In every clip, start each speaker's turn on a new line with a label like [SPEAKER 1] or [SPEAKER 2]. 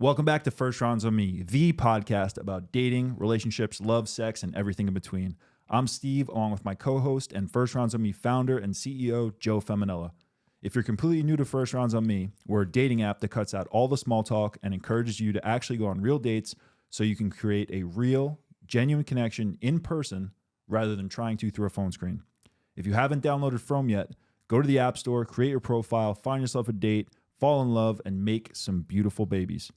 [SPEAKER 1] Welcome back to First Rounds on Me, the podcast about dating, relationships, love, sex, and everything in between. I'm Steve, along with my co-host and First Rounds on Me founder and CEO, Joe Feminella. If you're completely new to First Rounds on Me, we're a dating app that cuts out all the small talk and encourages you to actually go on real dates so you can create a real, genuine connection in person rather than trying to through a phone screen. If you haven't downloaded From yet, go to the App Store, create your profile, find yourself a date, fall in love, and make some beautiful babies.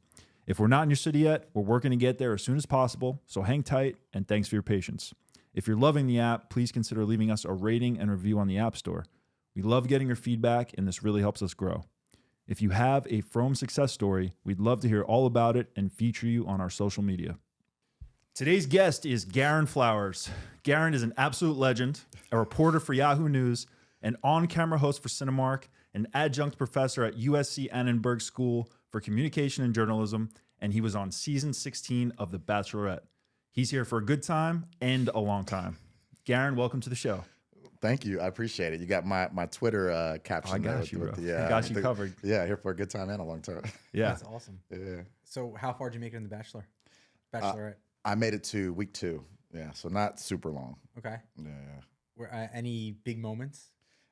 [SPEAKER 1] If we're not in your city yet, we're working to get there as soon as possible, so hang tight and thanks for your patience. If you're loving the app, please consider leaving us a rating and review on the App Store. We love getting your feedback, and this really helps us grow. If you have a From success story, we'd love to hear all about it and feature you on our social media. Today's guest is Garin Flowers. Garin is an absolute legend, a reporter for Yahoo News, an on-camera host for Cinemark, an adjunct professor at USC Annenberg School for Communication and Journalism, and he was on season 16 of The Bachelorette. He's here for a good time and a long time. Garin, welcome to the show.
[SPEAKER 2] Thank you. I appreciate it. You got my Twitter caption.
[SPEAKER 1] I got you, bro.
[SPEAKER 2] Yeah,
[SPEAKER 1] I got you covered.
[SPEAKER 2] Yeah, here for a good time and a long time.
[SPEAKER 1] Yeah.
[SPEAKER 3] That's awesome.
[SPEAKER 2] Yeah.
[SPEAKER 3] So how far did you make it in The Bachelorette?
[SPEAKER 2] I made it to week 2. Yeah, so not super long.
[SPEAKER 3] Okay.
[SPEAKER 2] Yeah.
[SPEAKER 3] Were any big moments?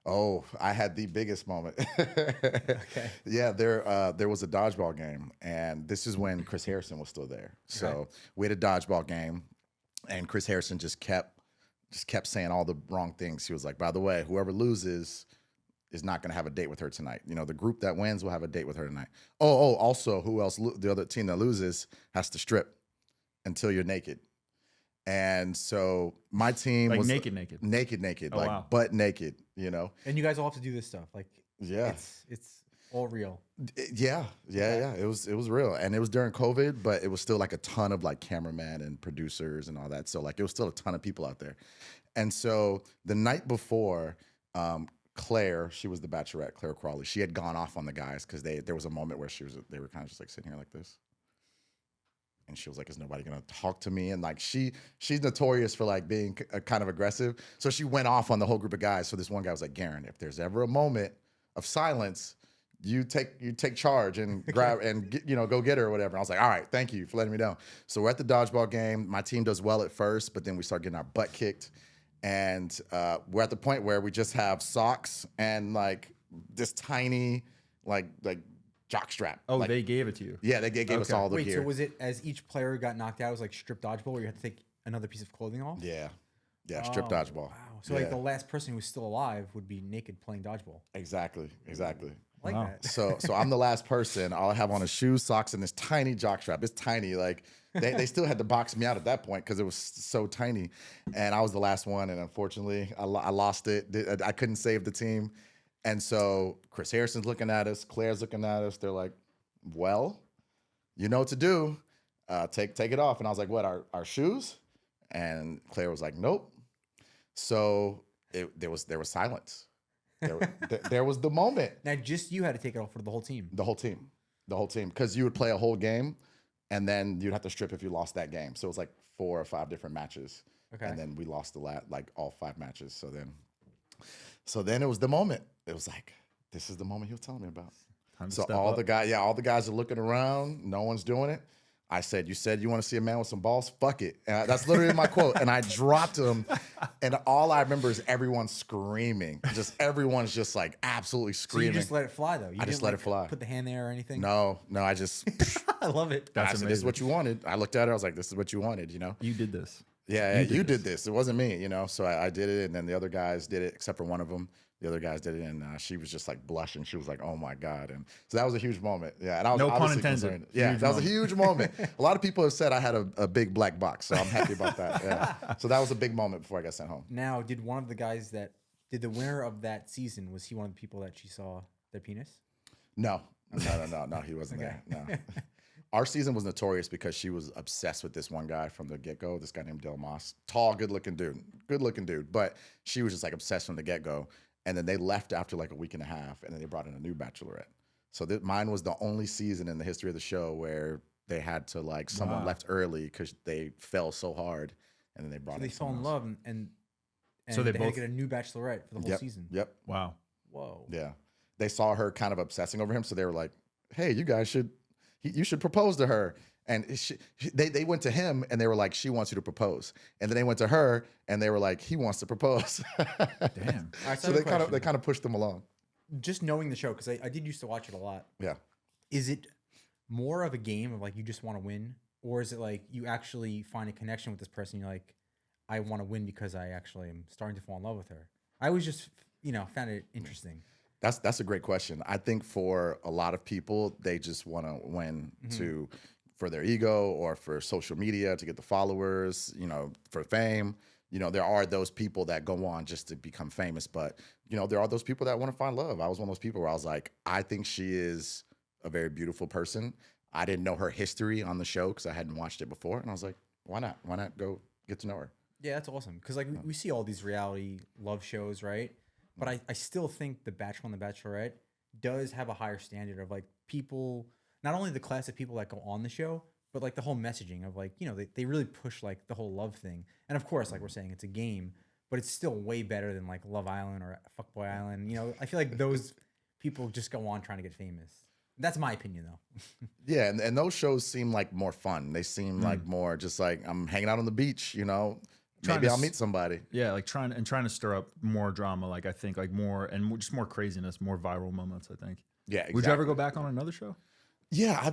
[SPEAKER 2] Oh, I had the biggest moment.
[SPEAKER 3] Okay.
[SPEAKER 2] Yeah, there was a dodgeball game, and this is when Chris Harrison was still there. So we had a dodgeball game, and Chris Harrison just kept saying all the wrong things. He was like, by the way, whoever loses is not going to have a date with her tonight. You know, the group that wins will have a date with her tonight. Also, who else? The other team that loses has to strip until you're naked. And so my team
[SPEAKER 1] Like
[SPEAKER 2] was
[SPEAKER 1] naked.
[SPEAKER 2] naked,
[SPEAKER 1] Oh,
[SPEAKER 2] like
[SPEAKER 1] wow.
[SPEAKER 2] butt naked, you know?
[SPEAKER 3] And you guys all have to do this stuff. Like,
[SPEAKER 2] Yeah.
[SPEAKER 3] it's all real.
[SPEAKER 2] Yeah. It was real. And it was during COVID, but it was still like a ton of like cameramen and producers and all that. So like it was still a ton of people out there. And so the night before, Claire, she was the Bachelorette, Claire Crawley, she had gone off on the guys because there was a moment where they were kind of just like sitting here like this. And she was like, is nobody going to talk to me? And like, she's notorious for like being kind of aggressive. So she went off on the whole group of guys. So this one guy was like, Garin, if there's ever a moment of silence, you take charge and grab and go get her or whatever. And I was like, all right, thank you for letting me know. So we're at the dodgeball game. My team does well at first, but then we start getting our butt kicked. And we're at the point where we just have socks and like this tiny like jockstrap.
[SPEAKER 1] Oh,
[SPEAKER 2] like,
[SPEAKER 1] they gave it to you.
[SPEAKER 2] Yeah, they gave us all the
[SPEAKER 3] Wait,
[SPEAKER 2] gear.
[SPEAKER 3] so was it as each player got knocked out, it was like strip dodgeball where you had to take another piece of clothing off?
[SPEAKER 2] Yeah, strip dodgeball.
[SPEAKER 3] Wow. So like the last person who was still alive would be naked playing dodgeball.
[SPEAKER 2] Exactly.
[SPEAKER 3] I like
[SPEAKER 1] Wow.
[SPEAKER 3] that.
[SPEAKER 2] So I'm the last person. All I have on is shoes, socks, and this tiny jockstrap. It's tiny. Like they still had to box me out at that point because it was so tiny, and I was the last one. And unfortunately, I lost it. I couldn't save the team. And so Chris Harrison's looking at us, Claire's looking at us. They're like, well, you know what to do. Take it off. And I was like, what, our shoes? And Claire was like, nope. So there was silence. There was the moment.
[SPEAKER 3] Now just you had to take it off for the whole team.
[SPEAKER 2] The whole team. Because you would play a whole game, and then you'd have to strip if you lost that game. So it was like 4 or 5 different matches. Okay. And then we lost all 5 matches. So then it was the moment. It was like, this is the moment he was telling me about. So all the guys are looking around. No one's doing it. I said, you said you want to see a man with some balls? Fuck it. That's literally my quote. And I dropped him. And all I remember is everyone screaming. Everyone's just like absolutely screaming.
[SPEAKER 3] So you just let it fly though?
[SPEAKER 2] I just let it fly.
[SPEAKER 3] Put the hand there or anything?
[SPEAKER 2] No, I just.
[SPEAKER 3] I love it.
[SPEAKER 2] I said, this is what you wanted. I looked at her. I was like, this is what you wanted,
[SPEAKER 1] You did this.
[SPEAKER 2] Yeah, you did this. It wasn't me, So I did it, and then the other guys did it, except for one of them. The other guys did it, and she was just like blushing. She was like, "Oh my god!" And so that was a huge moment. Yeah, and I was
[SPEAKER 1] no pun
[SPEAKER 2] intended.
[SPEAKER 1] intended.
[SPEAKER 2] Yeah, that was a huge moment. A lot of people have said I had a big black box, so I'm happy about that. Yeah. So that was a big moment before I got sent home.
[SPEAKER 3] Now, did one of the guys did the winner of that season, was he one of the people that she saw their penis?
[SPEAKER 2] No, he wasn't there. No. Our season was notorious because she was obsessed with this one guy from the get-go, this guy named Del Moss. Tall, good-looking dude. But she was just like obsessed from the get-go. And then they left after like a week and a half, and then they brought in a new Bachelorette. So mine was the only season in the history of the show where they had to like someone left early because they fell so hard, and then they brought in
[SPEAKER 3] they fell in love and
[SPEAKER 1] so
[SPEAKER 3] they had to get a new Bachelorette for the whole season.
[SPEAKER 2] Yep.
[SPEAKER 1] Wow.
[SPEAKER 3] Whoa.
[SPEAKER 2] Yeah. They saw her kind of obsessing over him, so they were like, hey, you guys should. you should propose to her. And they went to him and they were like, she wants you to propose. And then they went to her and they were like, he wants to propose.
[SPEAKER 1] Damn.
[SPEAKER 3] All right,
[SPEAKER 2] So they kind of pushed them along.
[SPEAKER 3] just knowing the show, because I did used to watch it a lot.
[SPEAKER 2] Yeah.
[SPEAKER 3] Is it more of a game of like you just want to win, or is it like you actually find a connection with this person? You're like, I want to win because I actually am starting to fall in love with her. I was just found it interesting.
[SPEAKER 2] That's a great question. I think for a lot of people, they just want to win for their ego or for social media to get the followers, for fame. There are those people that go on just to become famous, but there are those people that want to find love. I was one of those people where I was like, I think she is a very beautiful person. I didn't know her history on the show because I hadn't watched it before, and I was like, why not? Why not go get to know her?
[SPEAKER 3] Yeah, that's awesome. Because like we see all these reality love shows, right? But I still think The Bachelor and The Bachelorette does have a higher standard of like people, not only the class of people that go on the show, but like the whole messaging of like, they really push like the whole love thing. And of course, like we're saying, it's a game, but it's still way better than like Love Island or Fuckboy Island. I feel like those people just go on trying to get famous. That's my opinion though.
[SPEAKER 2] Yeah, and those shows seem like more fun. They seem like more just like I'm hanging out on the beach, maybe I'll meet somebody.
[SPEAKER 1] Yeah, like trying to stir up more drama. Like I think like more and just more craziness, more viral moments. I think.
[SPEAKER 2] Yeah, exactly.
[SPEAKER 1] Would you ever go back on another show?
[SPEAKER 2] Yeah,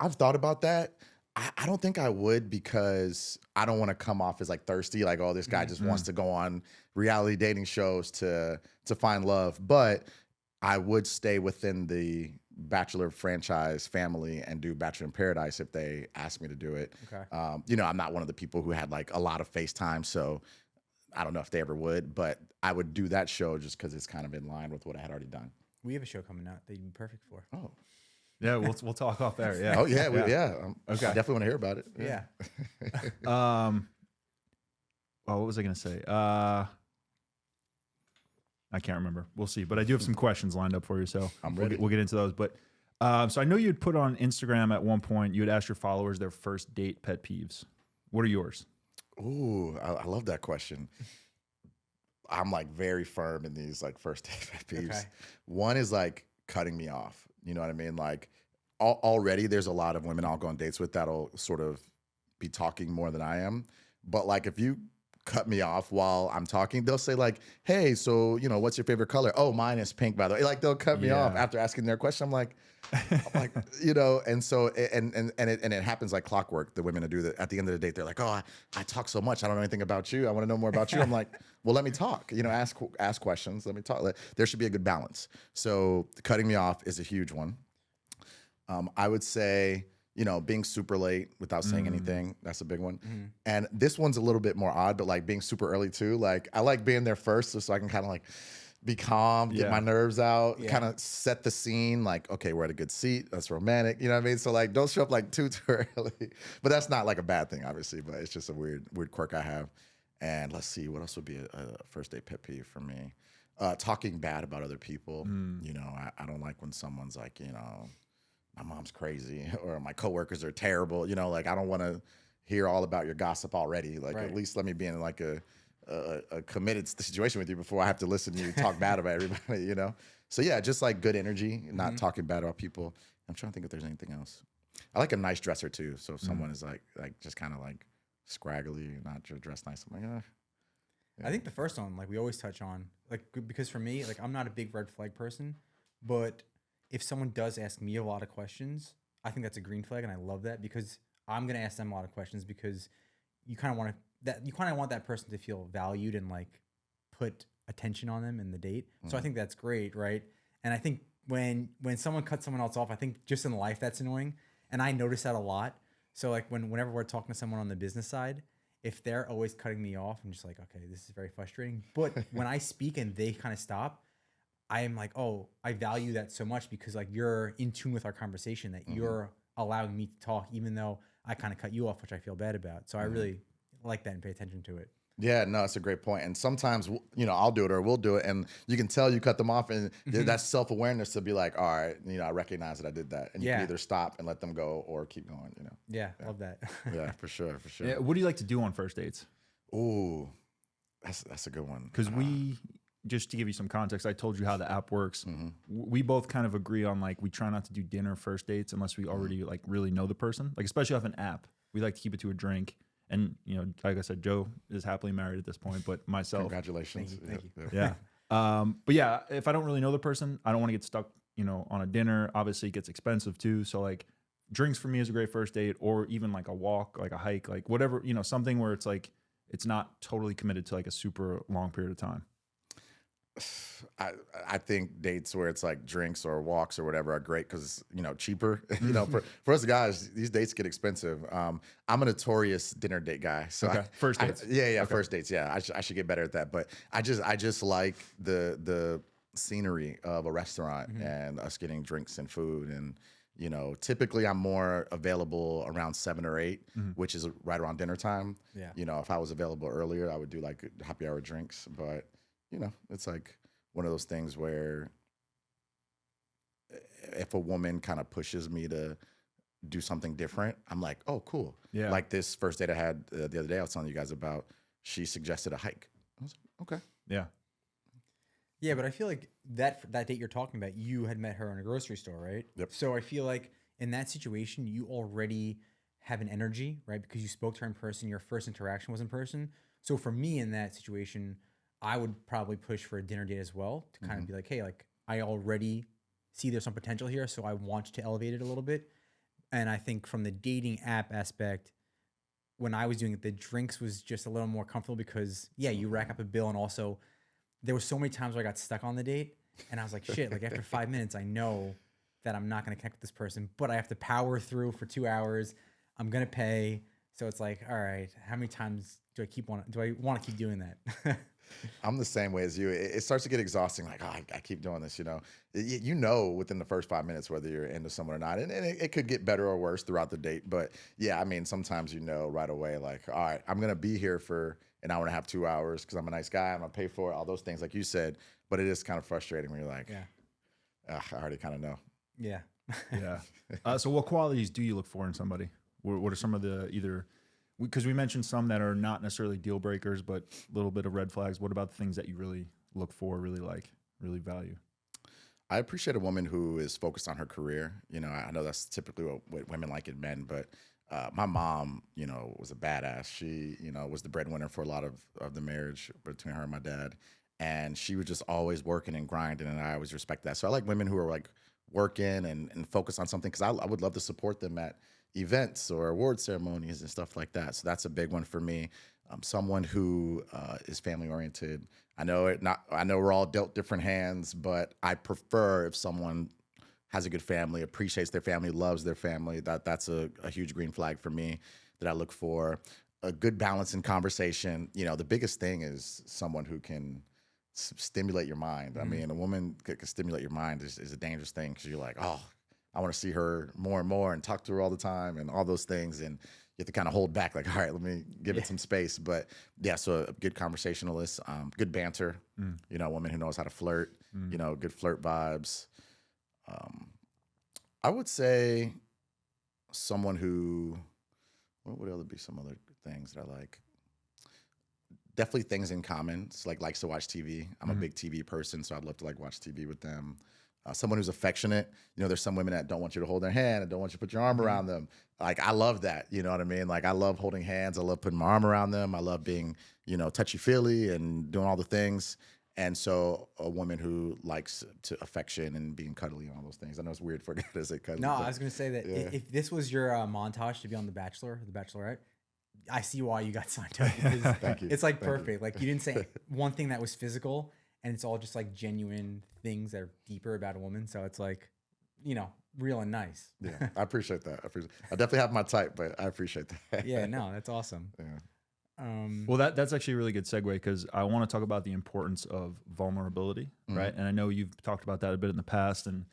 [SPEAKER 2] I've thought about that. I don't think I would because I don't want to come off as like thirsty, like, oh, this guy just wants to go on reality dating shows to find love. But I would stay within the Bachelor franchise family and do Bachelor in Paradise if they asked me to do it.
[SPEAKER 3] Okay.
[SPEAKER 2] I'm not one of the people who had like a lot of FaceTime, so I don't know if they ever would, but I would do that show just because it's kind of in line with what I had already done.
[SPEAKER 3] We have a show coming out that you'd be perfect for.
[SPEAKER 2] Oh.
[SPEAKER 1] Yeah, we'll talk off there. Yeah.
[SPEAKER 2] Oh yeah, I
[SPEAKER 1] Okay.
[SPEAKER 2] definitely want to hear about it.
[SPEAKER 3] Yeah.
[SPEAKER 1] Well, what was I gonna say? I can't remember. We'll see. But I do have some questions lined up for you, so
[SPEAKER 2] I'm ready.
[SPEAKER 1] We'll get into those. But so I know you had put on Instagram at one point. You had asked your followers their first date pet peeves. What are yours?
[SPEAKER 2] Ooh, I love that question. I'm like very firm in these like first date pet peeves.
[SPEAKER 3] Okay.
[SPEAKER 2] One is like cutting me off. You know what I mean? Like already there's a lot of women I'll go on dates with that'll sort of be talking more than I am. But like if you cut me off while I'm talking, they'll say like, hey, so, what's your favorite color? Oh, mine is pink, by the way. Like they'll cut me off after asking their question. I'm like, and so, and it happens like clockwork. The women that do that at the end of the date, they're like, oh, I talk so much. I don't know anything about you. I want to know more about you. I'm like, well, let me talk, ask questions. Let me talk. There should be a good balance. So cutting me off is a huge one. I would say, being super late without saying anything, that's a big one. And this one's a little bit more odd, but like being super early too. Like I like being there first so I can kind of like be calm, get my nerves out, kind of set the scene. Like, okay, we're at a good seat. That's romantic. You know what I mean? So like, don't show up like too early. But that's not like a bad thing, obviously. But it's just a weird quirk I have. And let's see, what else would be a first date pet peeve for me? Talking bad about other people. I don't like when someone's like, my mom's crazy or my coworkers are terrible. Like I don't want to hear all about your gossip already. Like at least let me be in like a committed situation with you before I have to listen to you talk bad about everybody, So yeah, just like good energy, not talking bad about people. I'm trying to think if there's anything else. I like a nice dresser too. So if someone is like just kind of like scraggly, not dressed nice, I'm like,
[SPEAKER 3] I think the first one, like we always touch on, like because for me, like I'm not a big red flag person, but if someone does ask me a lot of questions, I think that's a green flag, and I love that because I'm gonna ask them a lot of questions because you kind of want that person to feel valued and like put attention on them in the date. So I think that's great, right? And I think when someone cuts someone else off, I think just in life that's annoying, and I notice that a lot. So like whenever we're talking to someone on the business side, if they're always cutting me off, I'm just like, okay, this is very frustrating. But when I speak and they kind of stop, I am like, oh, I value that so much because like you're in tune with our conversation, that you're allowing me to talk, even though I kind of cut you off, which I feel bad about. So I really like that and pay attention to it.
[SPEAKER 2] Yeah, no, it's a great point. And sometimes, I'll do it or we'll do it. And you can tell you cut them off. And that's self-awareness to be like, all right, I recognize that I did that. And you can either stop and let them go or keep going,
[SPEAKER 3] Yeah, love that.
[SPEAKER 2] Yeah, for sure.
[SPEAKER 1] Yeah, what do you like to do on first dates?
[SPEAKER 2] Ooh, that's a good one.
[SPEAKER 1] Because just to give you some context, I told you how the app works. We both kind of agree on like we try not to do dinner first dates unless we already like really know the person. Like especially off an app, we like to keep it to a drink. And you know, like I said, Joe is happily married at this point, but myself,
[SPEAKER 2] Congratulations.
[SPEAKER 3] Thank you.
[SPEAKER 1] yeah. But yeah, if I don't really know the person, I don't want to get stuck, you know, on a dinner. Obviously, it gets expensive too. So like, drinks for me is a great first date, or even like a walk, like a hike, like whatever, you know, something where it's like it's not totally committed to like a super long period of time.
[SPEAKER 2] I think dates where it's like drinks or walks or whatever are great because you know cheaper. You know, for us guys, these dates get expensive. I'm a notorious dinner date guy. So
[SPEAKER 1] Okay. First dates.
[SPEAKER 2] yeah, first dates. Yeah, I should get better at that. But I just like the scenery of a restaurant and us getting drinks and food. And you know, typically I'm more available around 7 or 8, which is right around dinner time.
[SPEAKER 3] Yeah.
[SPEAKER 2] You know, if I was available earlier, I would do like happy hour drinks. But you know, it's like one of those things where if a woman kind of pushes me to do something different, I'm like, oh, cool.
[SPEAKER 1] Yeah.
[SPEAKER 2] Like this first date I had the other day, I was telling you guys about, she suggested a hike. I was like, okay.
[SPEAKER 1] Yeah.
[SPEAKER 3] Yeah, but I feel like that date you're talking about, you had met her in a grocery store, right?
[SPEAKER 2] Yep.
[SPEAKER 3] So I feel like in that situation, you already have an energy, right? Because you spoke to her in person, your first interaction was in person. So for me in that situation, I would probably push for a dinner date as well to kind of be like, hey, like I already see there's some potential here, so I want to elevate it a little bit. And I think from the dating app aspect, when I was doing it, the drinks was just a little more comfortable because yeah, you rack up a bill, and also there were so many times where I got stuck on the date and I was like, shit, like after 5 minutes, I know that I'm not going to connect with this person, but I have to power through for 2 hours. I'm going to pay. So it's like, all right, how many times do I want to keep doing that?
[SPEAKER 2] I'm the same way as you. It starts to get exhausting. Like, oh, I keep doing this, you know. You know within the first 5 minutes whether you're into someone or not. And it could get better or worse throughout the date. But yeah, I mean, sometimes you know right away, like, all right, I'm going to be here for an hour and a half, 2 hours because I'm a nice guy. I'm going to pay for it, all those things like you said. But it is kind of frustrating when you're like, I already kind of know.
[SPEAKER 3] Yeah.
[SPEAKER 1] Yeah. So what qualities do you look for in somebody? What are some of the either... Because we mentioned some that are not necessarily deal breakers, but a little bit of red flags. What about the things that you really look for, really like, really value?
[SPEAKER 2] I appreciate a woman who is focused on her career. You know, I know that's typically what women like in men, but my mom, you know, was a badass. She, you know, was the breadwinner for a lot of the marriage between her and my dad. And she was just always working and grinding, and I always respect that. So I like women who are like working and focus on something because I would love to support them at events or award ceremonies and stuff like that. So that's a big one for me. Someone who is family oriented. I know we're all dealt different hands, but I prefer if someone has a good family, appreciates their family, loves their family. That's a huge green flag for me that I look for. A good balance in conversation. You know, the biggest thing is someone who can stimulate your mind. I mean, a woman can stimulate your mind is a dangerous thing because you're like, oh, I want to see her more and more and talk to her all the time and all those things. And you have to kind of hold back, like, all right, let me give it some space. But yeah, so a good conversationalist, good banter, you know, a woman who knows how to flirt, you know, good flirt vibes. I would say someone who, what would be some other things that I like? Definitely things in common. It's like likes to watch TV. I'm a big TV person, so I'd love to like watch TV with them. Someone who's affectionate. You know, there's some women that don't want you to hold their hand and don't want you to put your arm around them. Like, I love that. You know what I mean? Like, I love holding hands. I love putting my arm around them. I love being, you know, touchy-feely and doing all the things. And so a woman who likes to affection and being cuddly and all those things. I know it's weird for a guy to say cuddly.
[SPEAKER 3] No, I was going to say that if this was your montage to be on The Bachelor or The Bachelorette, I see why you got signed up.
[SPEAKER 2] Thank you.
[SPEAKER 3] It's like perfect. Like, you didn't say one thing that was physical, and it's all just like genuine things that are deeper about a woman. So it's like, you know, real and nice.
[SPEAKER 2] Yeah, I appreciate that. I definitely have my type, but I appreciate that.
[SPEAKER 3] Yeah, no, that's awesome.
[SPEAKER 2] Yeah.
[SPEAKER 1] Well, that's actually a really good segue because I want to talk about the importance of vulnerability, right? And I know you've talked about that a bit in the past. And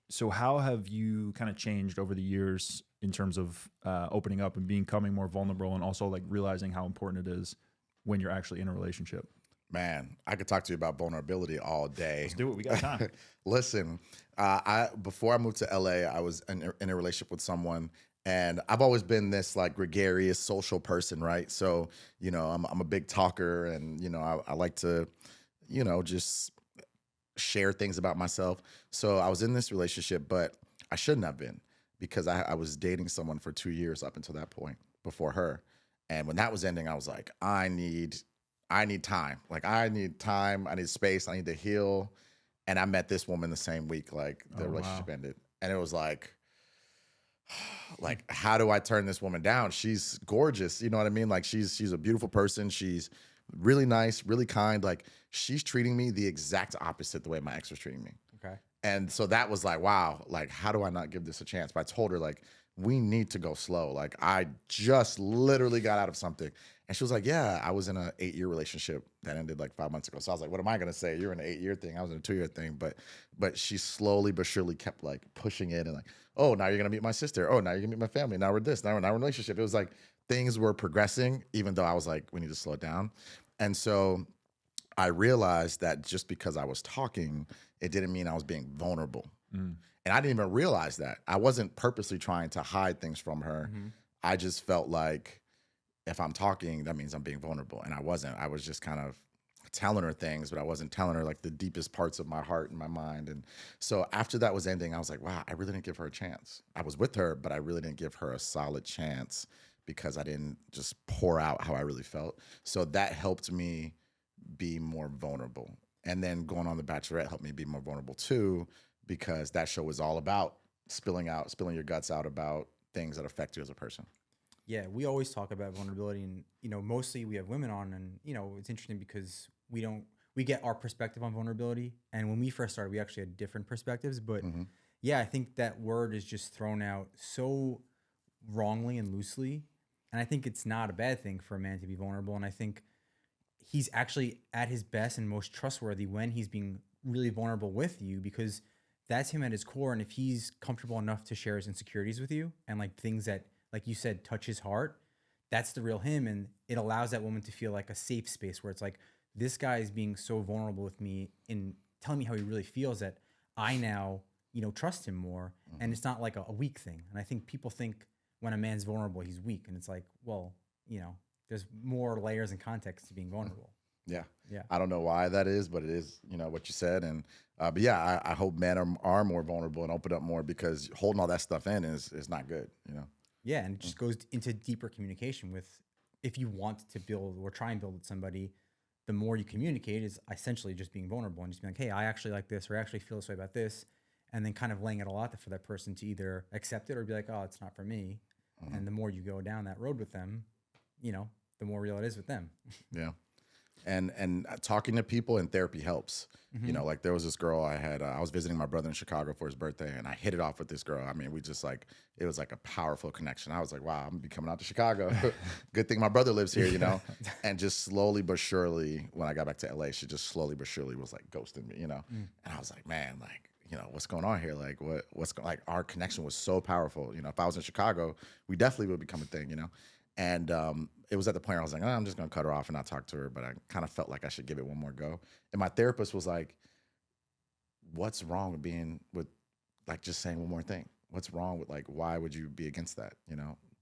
[SPEAKER 1] so how have you kind of changed over the years in terms of opening up and becoming more vulnerable and also like realizing how important it is when you're actually in a relationship?
[SPEAKER 2] Man, I could talk to you about vulnerability all day.
[SPEAKER 1] Let's do it. We got time.
[SPEAKER 2] Listen, before I moved to LA, I was in a relationship with someone, And I've always been this like gregarious social person, right? So, I'm a big talker, and, I like to, just share things about myself. So I was in this relationship, but I shouldn't have been, because I was dating someone for 2 years up until that point before her. And when that was ending, I was like, I need time. Like, I need time. I need space. I need to heal. And I met this woman the same week, like the relationship ended. And it was like, how do I turn this woman down? She's gorgeous. You know what I mean? Like, she's a beautiful person. She's really nice, really kind. Like, she's treating me the exact opposite the way my ex was treating me.
[SPEAKER 3] Okay.
[SPEAKER 2] And so that was like, wow, like, how do I not give this a chance? But I told her, like, we need to go slow. Like, I just literally got out of something. And she was like, yeah, I was in an 8-year relationship that ended like 5 months ago. So I was like, what am I going to say? You're in an 8-year thing. I was in a 2-year thing. But she slowly but surely kept like pushing it, and like, oh, now you're going to meet my sister. Oh, now you're going to meet my family. Now we're this. Now we're in a relationship. It was like things were progressing, even though I was like, we need to slow it down. And so I realized that just because I was talking, it didn't mean I was being vulnerable. And I didn't even realize that. I wasn't purposely trying to hide things from her. I just felt like if I'm talking, that means I'm being vulnerable. And I wasn't. I was just kind of telling her things, but I wasn't telling her like the deepest parts of my heart and my mind. And so after that was ending, I was like, wow, I really didn't give her a chance. I was with her, but I really didn't give her a solid chance, because I didn't just pour out how I really felt. So that helped me be more vulnerable. And then going on The Bachelorette helped me be more vulnerable too, because that show was all about spilling your guts out about things that affect you as a person.
[SPEAKER 3] Yeah, we always talk about vulnerability, and mostly we have women on, and it's interesting because we get our perspective on vulnerability, and when we first started, we actually had different perspectives. But yeah, I think that word is just thrown out so wrongly and loosely, and I think it's not a bad thing for a man to be vulnerable, and I think he's actually at his best and most trustworthy when he's being really vulnerable with you, because that's him at his core. And if he's comfortable enough to share his insecurities with you, and like things that, like you said, touch his heart, that's the real him. And it allows that woman to feel like a safe space where it's like, this guy is being so vulnerable with me and telling me how he really feels, that I now, trust him more. And it's not like a weak thing. And I think people think when a man's vulnerable, he's weak. And it's like, well, there's more layers and context to being vulnerable.
[SPEAKER 2] Yeah.
[SPEAKER 3] Yeah.
[SPEAKER 2] I don't know why that is, but it is, what you said. And, but yeah, I hope men are more vulnerable and open up more, because holding all that stuff in is not good,
[SPEAKER 3] Yeah. And it just goes into deeper communication with, if you want to build or try and build with somebody, the more you communicate is essentially just being vulnerable and just being like, hey, I actually like this, or I actually feel this way about this. And then kind of laying it all out there for that person to either accept it or be like, oh, it's not for me. And the more you go down that road with them, the more real it is with them.
[SPEAKER 2] Yeah. And talking to people in therapy helps. Like there was this girl I was visiting my brother in Chicago for his birthday, and I hit it off with this girl. I mean, we just like, it was like a powerful connection. I was like, wow, I'm gonna be coming out to Chicago. Good thing my brother lives here, And just slowly but surely, when I got back to LA, she just slowly but surely was like ghosting me, And I was like, man, like, what's going on here? Like, like our connection was so powerful. If I was in Chicago, we definitely would become a thing, And it was at the point where I was like, oh, I'm just going to cut her off and not talk to her. But I kind of felt like I should give it one more go. And my therapist was like, what's wrong with being with, like, just saying one more thing? What's wrong with, like, why would you be against that?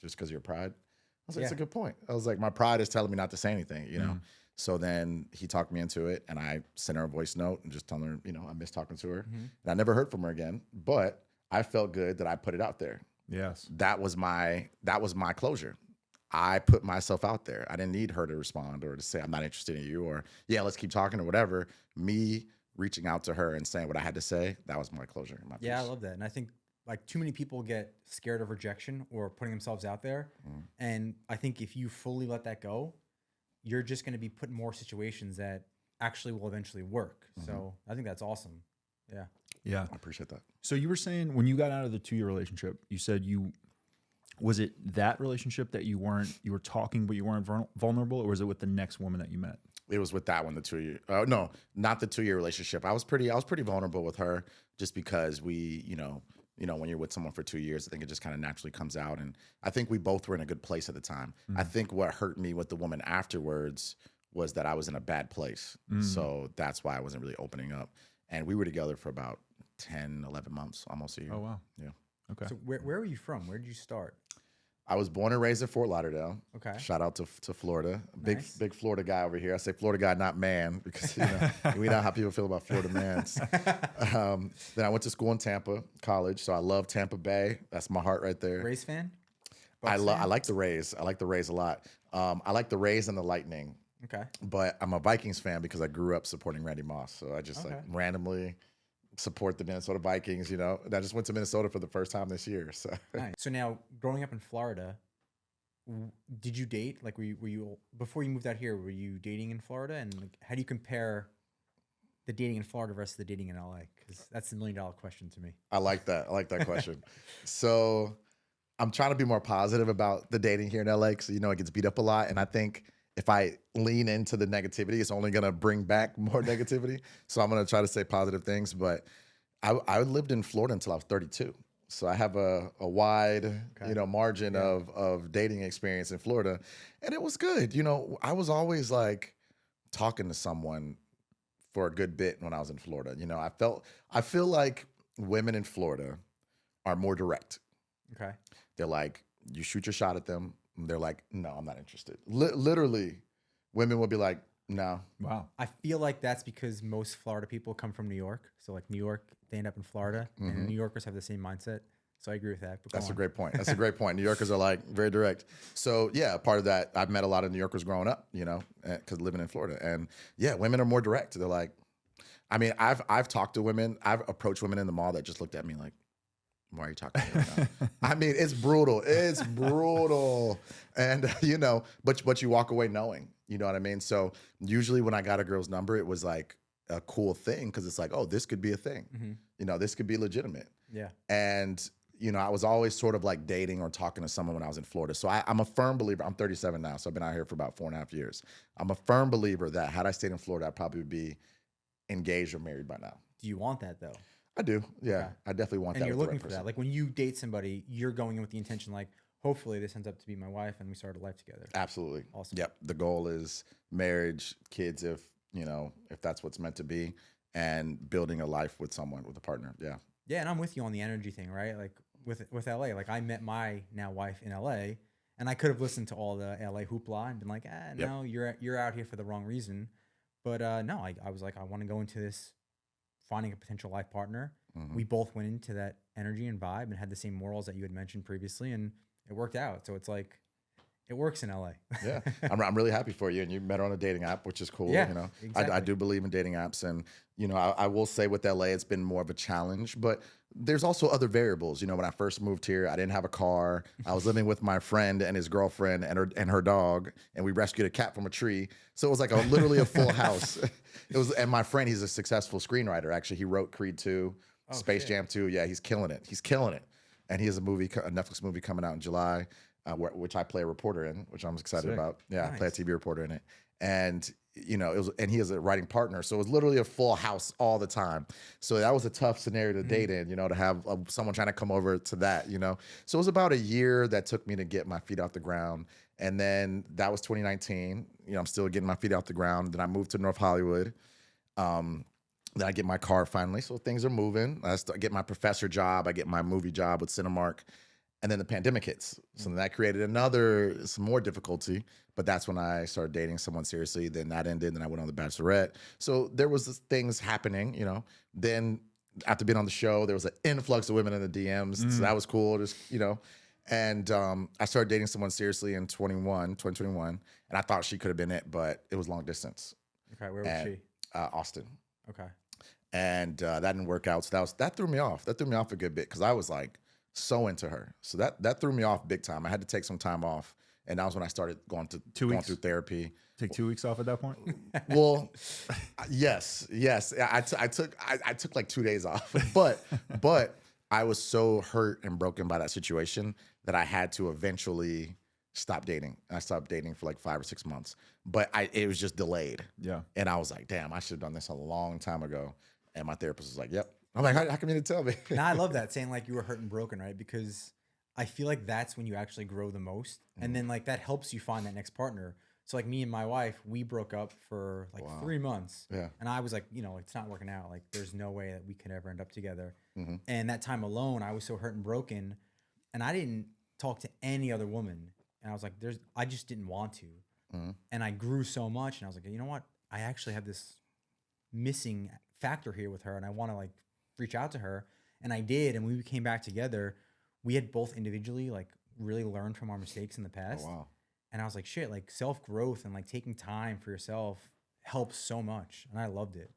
[SPEAKER 2] Just because of your pride? I was like, that's a good point. I was like, my pride is telling me not to say anything, So then he talked me into it, and I sent her a voice note and just telling her, I miss talking to her. And I never heard from her again, but I felt good that I put it out there.
[SPEAKER 1] Yes.
[SPEAKER 2] That was my closure. I put myself out there. I didn't need her to respond or to say, I'm not interested in you, or, yeah, let's keep talking, or whatever. Me reaching out to her and saying what I had to say, that was my closure. My
[SPEAKER 3] Yeah,
[SPEAKER 2] piece.
[SPEAKER 3] I love that. And I think like too many people get scared of rejection or putting themselves out there. And I think if you fully let that go, you're just going to be put in more situations that actually will eventually work. So I think that's awesome. Yeah.
[SPEAKER 1] Yeah.
[SPEAKER 2] I appreciate that.
[SPEAKER 1] So you were saying when you got out of the 2-year relationship, you said was it that relationship that you were talking, but you weren't vulnerable, or was it with the next woman that you met?
[SPEAKER 2] It was with that one, the 2 year. No, not the 2-year relationship. I was pretty vulnerable with her, just because we, when you're with someone for 2 years, I think it just kind of naturally comes out. And I think we both were in a good place at the time. I think what hurt me with the woman afterwards was that I was in a bad place. So that's why I wasn't really opening up. And we were together for about 10, 11 months, almost a year.
[SPEAKER 1] Oh, wow.
[SPEAKER 2] Yeah.
[SPEAKER 1] Okay.
[SPEAKER 3] So where were you from? Where did you start?
[SPEAKER 2] I was born and raised in Fort Lauderdale.
[SPEAKER 3] Okay.
[SPEAKER 2] Shout out to Florida.
[SPEAKER 3] Nice.
[SPEAKER 2] Big Florida guy over here. I say Florida guy, not man, because we know how people feel about Florida mans. Then I went to school in Tampa College, so I love Tampa Bay. That's my heart right there.
[SPEAKER 3] Rays fan?
[SPEAKER 2] I
[SPEAKER 3] Bucks fan?
[SPEAKER 2] like the Rays. I like the Rays a lot. I like the Rays and the Lightning,
[SPEAKER 3] Okay.
[SPEAKER 2] but I'm a Vikings fan because I grew up supporting Randy Moss. So I just like
[SPEAKER 3] Okay.
[SPEAKER 2] randomly support the Minnesota Vikings, And I just went to Minnesota for the first time this year. So
[SPEAKER 3] Nice. So now, growing up in Florida, did you date? Like, were you before you moved out here? Were you dating in Florida? And like, how do you compare the dating in Florida versus the dating in LA? Because that's the $1 million question to me.
[SPEAKER 2] I like that. I like that question. So I'm trying to be more positive about the dating here in LA because it gets beat up a lot. And I think if I lean into the negativity, it's only gonna bring back more negativity. So I'm gonna try to say positive things. But I lived in Florida until I was 32. So I have a wide, margin of dating experience in Florida. And it was good. I was always like talking to someone for a good bit when I was in Florida. I feel like women in Florida are more direct.
[SPEAKER 3] Okay.
[SPEAKER 2] They're like, you shoot your shot at them. And they're like, no, I'm not interested. Literally, women will be like, no.
[SPEAKER 1] Wow.
[SPEAKER 3] I feel like that's because most Florida people come from New York. So like New York, they end up in Florida, and New Yorkers have the same mindset. So I agree with that. But
[SPEAKER 2] That's a great point. That's a great point. New Yorkers are like very direct. So yeah, part of that, I've met a lot of New Yorkers growing up, because living in Florida. And yeah, women are more direct. They're like, I mean, I've talked to women, I've approached women in the mall that just looked at me like, why are you talking to me right now? I mean, it's brutal. It's brutal. And, but you walk away knowing, you know what I mean? So usually when I got a girl's number, it was like a cool thing because it's like, oh, this could be a thing. This could be legitimate.
[SPEAKER 3] Yeah.
[SPEAKER 2] And, I was always sort of like dating or talking to someone when I was in Florida. So I'm a firm believer. I'm 37 now, so I've been out here for about 4.5 years. I'm a firm believer that had I stayed in Florida, I'd probably be engaged or married by now.
[SPEAKER 3] Do you want that though?
[SPEAKER 2] I do. Yeah,
[SPEAKER 3] Okay.
[SPEAKER 2] I definitely want
[SPEAKER 3] And
[SPEAKER 2] that.
[SPEAKER 3] you're
[SPEAKER 2] with the
[SPEAKER 3] looking
[SPEAKER 2] right
[SPEAKER 3] for
[SPEAKER 2] person.
[SPEAKER 3] that. Like when you date somebody, you're going in with the intention, like, hopefully this ends up to be my wife and we start a life together.
[SPEAKER 2] Absolutely.
[SPEAKER 3] Awesome.
[SPEAKER 2] Yep. The goal is marriage, kids, if that's what's meant to be, and building a life with someone, with a partner. Yeah.
[SPEAKER 3] Yeah, and I'm with you on the energy thing, right? Like with LA, like I met my now wife in LA, and I could have listened to all the LA hoopla and been like, no, you're out here for the wrong reason. But no, I was like, I want to go into this finding a potential life partner. We both went into that energy and vibe and had the same morals that you had mentioned previously, and it worked out. So it's like, it works in LA.
[SPEAKER 2] Yeah, I'm really happy for you, and you met her on a dating app, which is cool.
[SPEAKER 3] Yeah, exactly.
[SPEAKER 2] I do believe in dating apps, and I will say with LA, it's been more of a challenge, but there's also other variables. When I first moved here, I didn't have a car. I was living with my friend and his girlfriend and her dog, and we rescued a cat from a tree. So it was like literally a full house. And my friend, he's a successful screenwriter. Actually, he wrote Creed 2, Space Jam 2. Yeah, he's killing it. He's killing it. And he has a Netflix movie coming out in July. Which I play a reporter in, which I'm excited
[SPEAKER 1] Sick.
[SPEAKER 2] about. Yeah,
[SPEAKER 3] Nice.
[SPEAKER 2] I play a TV reporter in it. And, and he is a writing partner. So it was literally a full house all the time. So that was a tough scenario to date in, to have someone trying to come over to that, So it was about a year that took me to get my feet off the ground. And then that was 2019. I'm still getting my feet off the ground. Then I moved to North Hollywood. Then I get my car finally. So things are moving. I get my professor job. I get my movie job with Cinemark. And then the pandemic hits. So then that created some more difficulty. But that's when I started dating someone seriously. Then that ended. Then I went on the Bachelorette. So there was things happening, Then after being on the show, there was an influx of women in the DMs. So that was cool. Just, And I started dating someone seriously in 2021. And I thought she could have been it, but it was long distance.
[SPEAKER 3] Okay, where was she?
[SPEAKER 2] Austin.
[SPEAKER 3] Okay.
[SPEAKER 2] And that didn't work out. So that threw me off. That threw me off a good bit because I was like, so into her. So that threw me off big time. I had to take some time off. And that was when I started going through therapy.
[SPEAKER 1] Take 2 weeks off at that point?
[SPEAKER 2] Well, yes. I took like 2 days off. But I was so hurt and broken by that situation that I had to eventually stop dating. I stopped dating for like 5 or 6 months. But it was just delayed.
[SPEAKER 1] Yeah.
[SPEAKER 2] And I was like, damn, I should have done this a long time ago. And my therapist was like, yep. I'm like, how come you didn't tell me?
[SPEAKER 3] Now I love that, saying like you were hurt and broken, right? Because I feel like that's when you actually grow the most. And then like that helps you find that next partner. So like me and my wife, we broke up for like 3 months.
[SPEAKER 2] Yeah.
[SPEAKER 3] And I was like, it's not working out. Like there's no way that we could ever end up together. And that time alone, I was so hurt and broken. And I didn't talk to any other woman. And I was like, I just didn't want to. And I grew so much, and I was like, you know what? I actually have this missing factor here with her, and I want to like reach out to her. And I did, and we came back together. We had both individually like really learned from our mistakes in the past.
[SPEAKER 2] Oh, wow.
[SPEAKER 3] And I was like, shit, like self-growth and like taking time for yourself helps so much. And I loved it.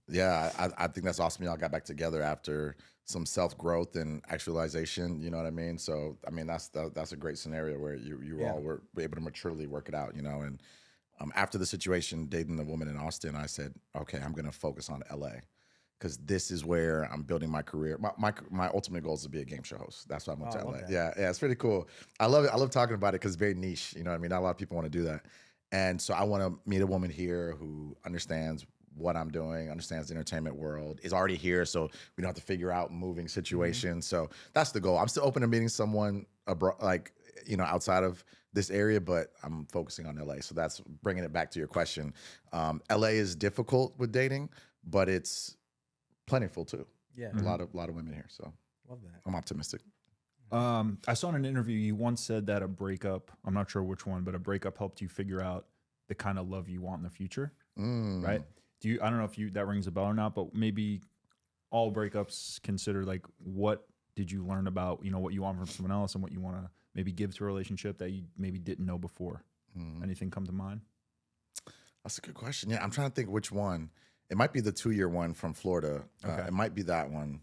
[SPEAKER 2] Yeah, I think that's awesome. Y'all got back together after some self-growth and actualization, you know what I mean? So, I mean, that's a great scenario where you all were able to maturely work it out, you know? And after the situation, dating the woman in Austin, I said, okay, I'm going to focus on LA because this is where I'm building my career. My ultimate goal is to be a game show host. That's why I moved to LA. Yeah, it's pretty cool. I love it. I love talking about it because it's very niche, you know what I mean? Not a lot of people want to do that. And so I want to meet a woman here who understands what I'm doing, understands the entertainment world, is already here, so we don't have to figure out moving situations. So that's the goal. I'm still open to meeting someone abroad, like, you know, outside of this area, but I'm focusing on LA. So that's bringing it back to your question. LA is difficult with dating, but it's plentiful too.
[SPEAKER 3] Yeah.
[SPEAKER 2] A lot of women here. So
[SPEAKER 3] Love that.
[SPEAKER 2] I'm optimistic.
[SPEAKER 1] I saw in an interview you once said that a breakup, I'm not sure which one, but a breakup helped you figure out the kind of love you want in the future, right? I don't know if that rings a bell or not, but maybe all breakups consider like, what did you learn about, you know, what you want from someone else and what you want to maybe give to a relationship that you maybe didn't know before? Anything come to mind?
[SPEAKER 2] That's a good question. Yeah, I'm trying to think which one. It might be the 2-year one from Florida. It might be that one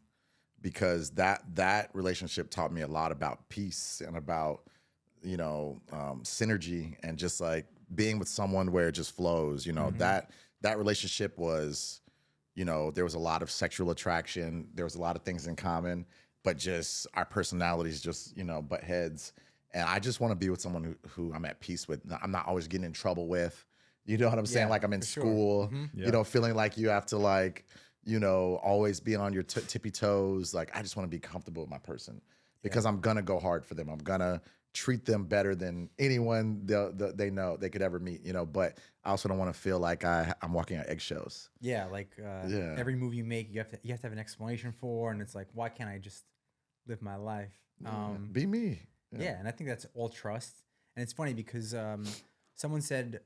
[SPEAKER 2] because that relationship taught me a lot about peace and about, you know, synergy and just like being with someone where it just flows, you know, that relationship was, you know, there was a lot of sexual attraction. There was a lot of things in common, but just our personalities just, you know, butt heads. And I just want to be with someone who I'm at peace with. I'm not always getting in trouble with, you know what I'm saying? Like I'm in school, you know, feeling like you have to like, you know, always be on your tippy toes. Like, I just want to be comfortable with my person because I'm going to go hard for them. I'm going to treat them better than anyone they know they could ever meet, you know, but I also don't want to feel like I'm walking on eggshells.
[SPEAKER 3] Yeah. Like every move you make, you have to have an explanation for, and it's like, why can't I just live my life?
[SPEAKER 2] Be me.
[SPEAKER 3] Yeah. And I think that's all trust. And it's funny because someone said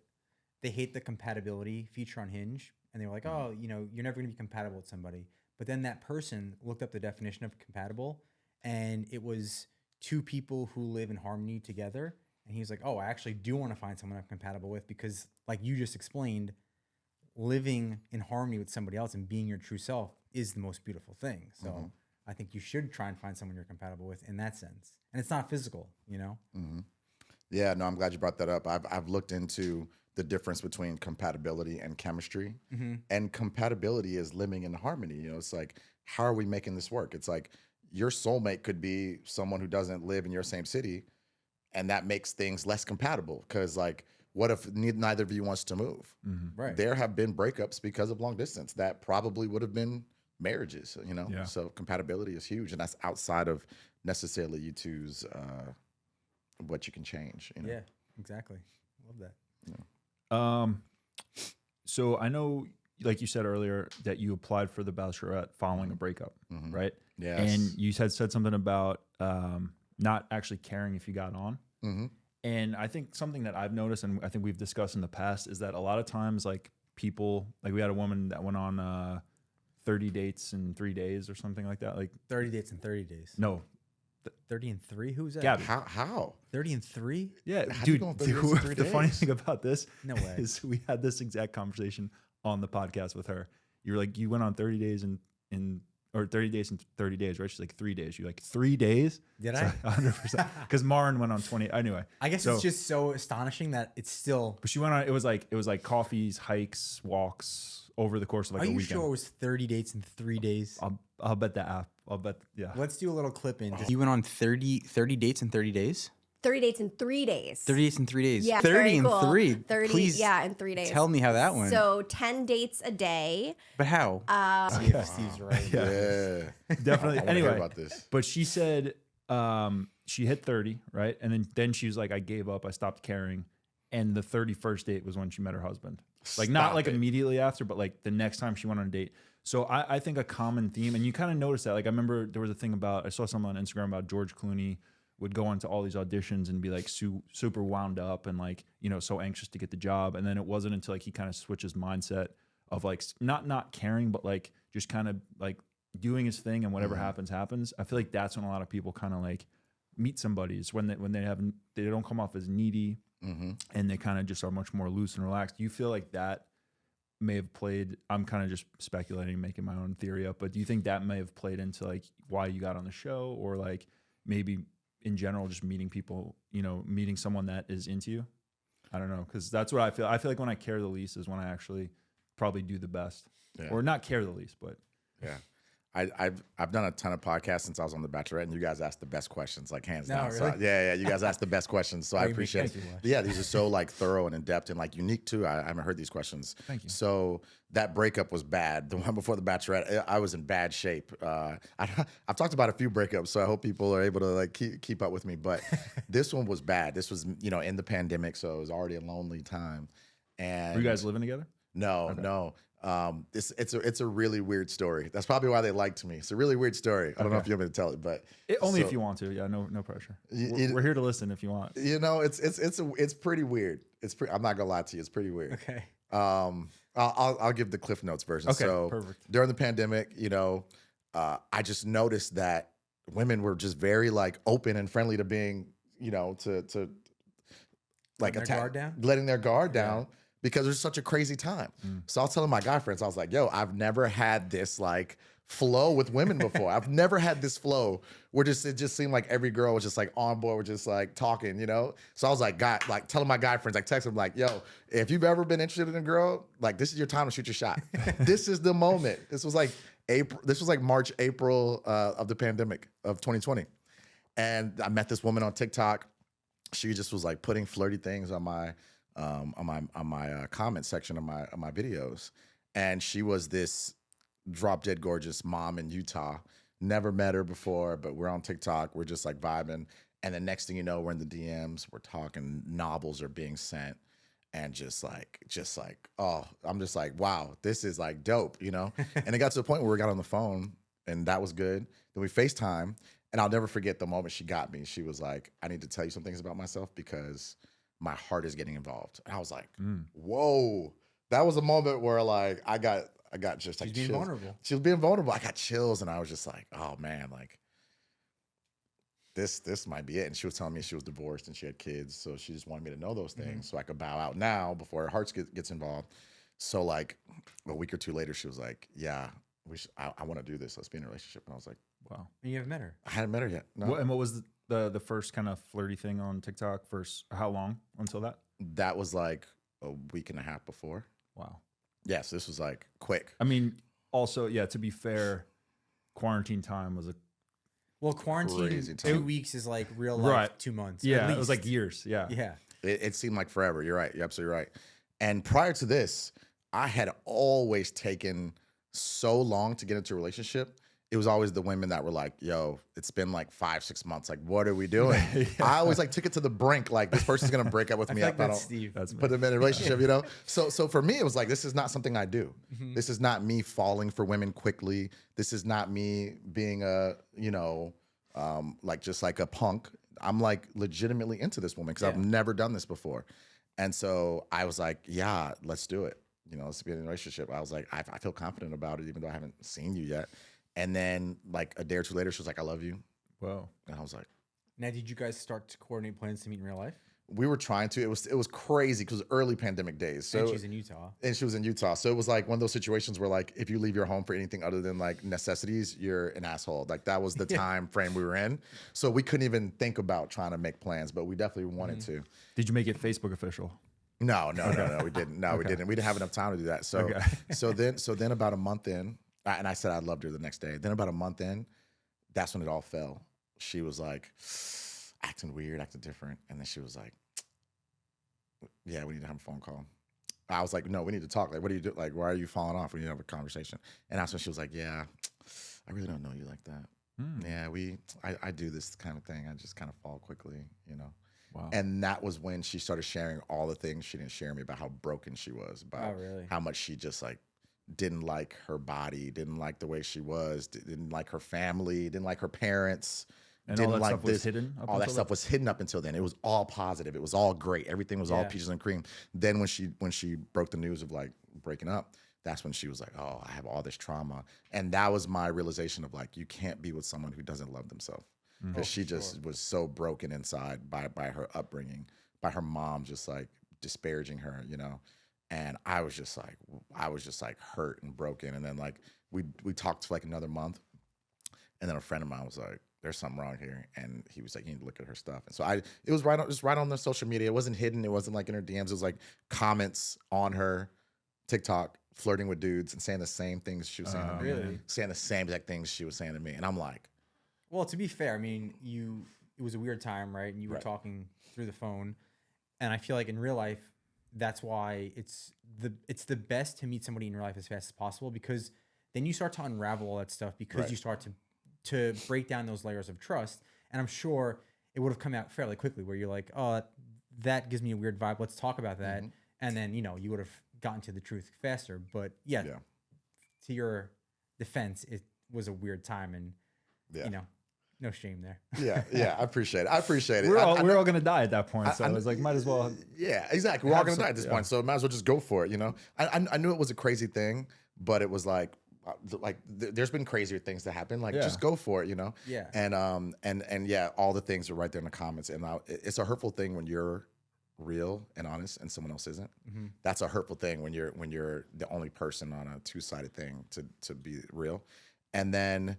[SPEAKER 3] they hate the compatibility feature on Hinge, and they were like, oh, you know, you're never going to be compatible with somebody. But then that person looked up the definition of compatible, and it was two people who live in harmony together. And he's like, oh, I actually do want to find someone I'm compatible with because, like you just explained, living in harmony with somebody else and being your true self is the most beautiful thing. So I think you should try and find someone you're compatible with in that sense. And it's not physical, you know?
[SPEAKER 2] Yeah, no, I'm glad you brought that up. I've looked into the difference between compatibility and chemistry. And compatibility is living in harmony. You know, it's like, how are we making this work? It's like your soulmate could be someone who doesn't live in your same city, and that makes things less compatible. Because like, what if neither of you wants to move?
[SPEAKER 3] Right.
[SPEAKER 2] There have been breakups because of long distance that probably would have been marriages, you know? So compatibility is huge, and that's outside of necessarily you two's what you can change, you know?
[SPEAKER 3] Yeah, exactly. Love that.
[SPEAKER 1] So I know, like you said earlier, that you applied for the Bachelorette following a breakup, right?
[SPEAKER 2] Yes.
[SPEAKER 1] And you said something about not actually caring if you got on. And I think something that I've noticed, and I think we've discussed in the past, is that a lot of times, like people, like we had a woman that went on 30 dates in 3 days or something like that. Like
[SPEAKER 3] 30 dates in 30 days.
[SPEAKER 1] No.
[SPEAKER 3] 30 and 3? Who's that?
[SPEAKER 1] Gabby.
[SPEAKER 2] How?
[SPEAKER 3] 30 and 3?
[SPEAKER 1] Yeah,
[SPEAKER 2] How do you
[SPEAKER 1] dude.
[SPEAKER 2] go on 30 dates in 3
[SPEAKER 1] The funny
[SPEAKER 2] days?
[SPEAKER 1] thing about this
[SPEAKER 3] No way.
[SPEAKER 1] is we had this exact conversation on the podcast with her. You were like, you went on 30 days or 30 days in 30 days, right? She's like 3 days. You're like 3 days?
[SPEAKER 3] Did
[SPEAKER 1] So
[SPEAKER 3] I?
[SPEAKER 1] 100%. Because Maren went on 20. Anyway.
[SPEAKER 3] I guess it's just so astonishing that it's still.
[SPEAKER 1] But she went on, it was like coffees, hikes, walks over the course of like
[SPEAKER 3] Are
[SPEAKER 1] a
[SPEAKER 3] you
[SPEAKER 1] weekend.
[SPEAKER 3] sure it was 30 dates in 3 days?
[SPEAKER 1] I'll bet the app. I'll bet, yeah.
[SPEAKER 3] Let's do a little clip in. You went on 30 dates in 30 days?
[SPEAKER 4] 30 dates in 3 days.
[SPEAKER 3] 30 days in 3 days.
[SPEAKER 4] Yeah,
[SPEAKER 3] 30
[SPEAKER 4] very
[SPEAKER 3] and
[SPEAKER 4] cool.
[SPEAKER 3] 3.
[SPEAKER 4] 30,
[SPEAKER 3] Please
[SPEAKER 4] yeah, in 3 days.
[SPEAKER 3] tell me how that went.
[SPEAKER 4] So 10 dates a day.
[SPEAKER 3] But how? See if Steve's right.
[SPEAKER 2] Yeah.
[SPEAKER 1] Definitely.
[SPEAKER 2] I wanna hear
[SPEAKER 1] Anyway,
[SPEAKER 2] about this.
[SPEAKER 1] but she said she hit 30, right? And then she was like, I gave up. I stopped caring. And the 31st date was when she met her husband. Like not
[SPEAKER 2] Stop
[SPEAKER 1] like
[SPEAKER 2] it.
[SPEAKER 1] immediately after, but like the next time she went on a date. So I think a common theme, and you kind of notice that. Like I remember there was a thing about, I saw something on Instagram about George Clooney would go into all these auditions and be like super wound up and like, you know, so anxious to get the job. And then it wasn't until like he kind of switched his mindset of like not caring, but like just kind of like doing his thing and whatever happens. I feel like that's when a lot of people kind of like meet somebody is when they don't come off as needy and they kind of just are much more loose and relaxed. Do you feel like that may have played, I'm kind of just speculating, making my own theory up, but do you think that may have played into like why you got on the show, or like maybe in general, just meeting people, you know, meeting someone that is into you? I don't know. Cause that's what I feel. I feel like when I care the least is when I actually probably do the best, or not care the least, but
[SPEAKER 2] yeah. I've done a ton of podcasts since I was on The Bachelorette, and you guys asked the best questions, like hands down.
[SPEAKER 3] Really?
[SPEAKER 2] So yeah, you guys asked the best questions, so I appreciate it. Yeah, these are so like thorough and in depth and like unique too. I haven't heard these questions.
[SPEAKER 1] Thank you.
[SPEAKER 2] So that breakup was bad. The one before The Bachelorette, I was in bad shape. I've talked about a few breakups, so I hope people are able to like keep up with me. But this one was bad. This was, you know, in the pandemic, so it was already a lonely time. And
[SPEAKER 1] were you guys living together?
[SPEAKER 2] No, no. It's a really weird story. That's probably why they liked me. It's a really weird story. I don't know if you want me to tell it, but
[SPEAKER 1] only if you want to. Yeah, no pressure. We're here to listen if you want.
[SPEAKER 2] You know, it's pretty weird. I'm not gonna lie to you. It's pretty weird.
[SPEAKER 3] Okay.
[SPEAKER 2] I'll give the Cliff Notes version.
[SPEAKER 1] Okay,
[SPEAKER 2] So
[SPEAKER 1] perfect.
[SPEAKER 2] during the pandemic, you know, I just noticed that women were just very like open and friendly to being, you know, to like letting their guard down. Because it was such a crazy time. So I was telling my guy friends, I was like, yo, I've never had this like flow with women before. I've never had this flow where it just seemed like every girl was just like on board, with just like talking, you know? So I was like, telling my guy friends, like text them like, yo, if you've ever been interested in a girl, like this is your time to shoot your shot. This is the moment. This was like March, April of the pandemic of 2020. And I met this woman on TikTok. She just was like putting flirty things on my comment section of my videos, and she was this drop dead gorgeous mom in Utah. Never met her before, but we're on TikTok. We're just like vibing, and the next thing you know, we're in the DMs. We're talking. Novels are being sent, and just like, oh, I'm just like, wow, this is like dope, you know. And it got to the point where we got on the phone, and that was good. Then we FaceTime, and I'll never forget the moment she got me. She was like, I need to tell you some things about myself because my heart is getting involved. And I was like, whoa. That was a moment where like I got just like
[SPEAKER 3] She's being
[SPEAKER 2] chills.
[SPEAKER 3] vulnerable.
[SPEAKER 2] She was being vulnerable. I got chills, and I was just like, oh man, like this might be it. And she was telling me she was divorced and she had kids, so she just wanted me to know those things so I could bow out now before her heart gets involved. So like a week or two later, she was like, yeah, I want to do this. Let's be in a relationship. And I was like,
[SPEAKER 1] wow.
[SPEAKER 3] And you haven't met her?
[SPEAKER 2] I hadn't met her yet. No.
[SPEAKER 1] And what was the first kind of flirty thing on TikTok? How long until that?
[SPEAKER 2] That was like a week and a half before.
[SPEAKER 1] Wow.
[SPEAKER 2] Yes, this was like quick.
[SPEAKER 1] I mean, also, yeah, to be fair, quarantine time was
[SPEAKER 3] quarantine
[SPEAKER 2] crazy
[SPEAKER 3] 2
[SPEAKER 2] time.
[SPEAKER 3] weeks is like real life
[SPEAKER 1] Right.
[SPEAKER 3] 2 months.
[SPEAKER 1] yeah,
[SPEAKER 3] at
[SPEAKER 1] it was like
[SPEAKER 3] least.
[SPEAKER 1] years. Yeah.
[SPEAKER 3] Yeah.
[SPEAKER 2] It seemed like forever. You're right. You're absolutely right. And prior to this, I had always taken so long to get into a relationship. It was always the women that were like, yo, it's been like 5-6 months. Like, what are we doing? I always like took it to the brink. Like, this person's going to break up with me.
[SPEAKER 3] Like
[SPEAKER 2] I don't
[SPEAKER 3] that's Steve.
[SPEAKER 2] put them in a relationship, you know? So for me, it was like, this is not something I do. This is not me falling for women quickly. This is not me being a, you know, like just like a punk. I'm like legitimately into this woman because I've never done this before. And so I was like, yeah, let's do it. You know, let's be in a relationship. I was like, I feel confident about it, even though I haven't seen you yet. And then like a day or two later, she was like, I love you.
[SPEAKER 1] Whoa.
[SPEAKER 2] And I was like,
[SPEAKER 3] Now, did you guys start to coordinate plans to meet in real life?
[SPEAKER 2] we were trying to. It was crazy because early pandemic days. So
[SPEAKER 3] And she's in Utah.
[SPEAKER 2] and she was in Utah. So it was like one of those situations where like if you leave your home for anything other than like necessities, you're an asshole. Like that was the time frame we were in. So we couldn't even think about trying to make plans, but we definitely wanted to.
[SPEAKER 1] Did you make it Facebook official?
[SPEAKER 2] No, we didn't. No, we didn't. We didn't have enough time to do that. So so then about a month in, and I said I loved her the next day. Then about a month in, that's when it all fell. She was like acting weird, acting different. And then she was like, yeah, we need to have a phone call. I was like, no, we need to talk. Like, what do you do? Like, why are you falling off? We need to have a conversation. And that's when she was like, yeah, I really don't know you like that. Yeah, I do this kind of thing. I just kind of fall quickly, you know?
[SPEAKER 1] Wow.
[SPEAKER 2] And that was when she started sharing all the things she didn't share me about how broken she was, about how much she just like didn't like her body, didn't like the way she was, didn't like her family, didn't like her parents.
[SPEAKER 1] And
[SPEAKER 2] didn't
[SPEAKER 1] all that
[SPEAKER 2] like
[SPEAKER 1] stuff was
[SPEAKER 2] this.
[SPEAKER 1] hidden up
[SPEAKER 2] All that
[SPEAKER 1] until
[SPEAKER 2] stuff was hidden up until then. It was all positive. It was all great. Everything was all
[SPEAKER 3] Yeah.
[SPEAKER 2] peaches and cream. Then when she broke the news of like breaking up, that's when she was like, oh, I have all this trauma. And that was my realization of like, you can't be with someone who doesn't love themselves. Because she just was so broken inside by her upbringing, by her mom just like disparaging her, you know. And I was just like hurt and broken. And then like we talked for like another month. And then a friend of mine was like, there's something wrong here. And he was like, you need to look at her stuff. And so it was right on the social media. It wasn't hidden. It wasn't like in her DMs. It was like comments on her TikTok, flirting with dudes and saying the same things she was saying to me.
[SPEAKER 3] Really?
[SPEAKER 2] Saying the same exact things she was saying to me. And I'm like,
[SPEAKER 3] Well, to be fair, I mean, it was a weird time, right? And you were
[SPEAKER 2] Right.
[SPEAKER 3] talking through the phone. And I feel like in real life, that's why it's the best to meet somebody in real life as fast as possible, because then you start to unravel all that stuff, because
[SPEAKER 2] Right.
[SPEAKER 3] you start to break down those layers of trust. And I'm sure it would have come out fairly quickly where you're like, oh, that gives me a weird vibe. Let's talk about that. And then, you know, you would have gotten to the truth faster. But yeah,
[SPEAKER 2] Yeah.
[SPEAKER 3] to your defense, it was a weird time, and
[SPEAKER 2] yeah.
[SPEAKER 3] you know, no shame there.
[SPEAKER 2] Yeah, I appreciate it.
[SPEAKER 1] We're
[SPEAKER 2] I
[SPEAKER 1] all gonna die at that point, so
[SPEAKER 2] I-
[SPEAKER 1] I was like, might as well.
[SPEAKER 2] Yeah, exactly. We're all gonna die at this
[SPEAKER 1] yeah.
[SPEAKER 2] point, so might as well just go for it. You know, I knew it was a crazy thing, but it was like there's been crazier things that happen. Like,
[SPEAKER 1] Yeah.
[SPEAKER 2] just go for it. You know.
[SPEAKER 3] Yeah.
[SPEAKER 2] And yeah, all the things are right there in the comments, and it's a hurtful thing when you're real and honest and someone else isn't. That's a hurtful thing when you're the only person on a two-sided thing to be real. And then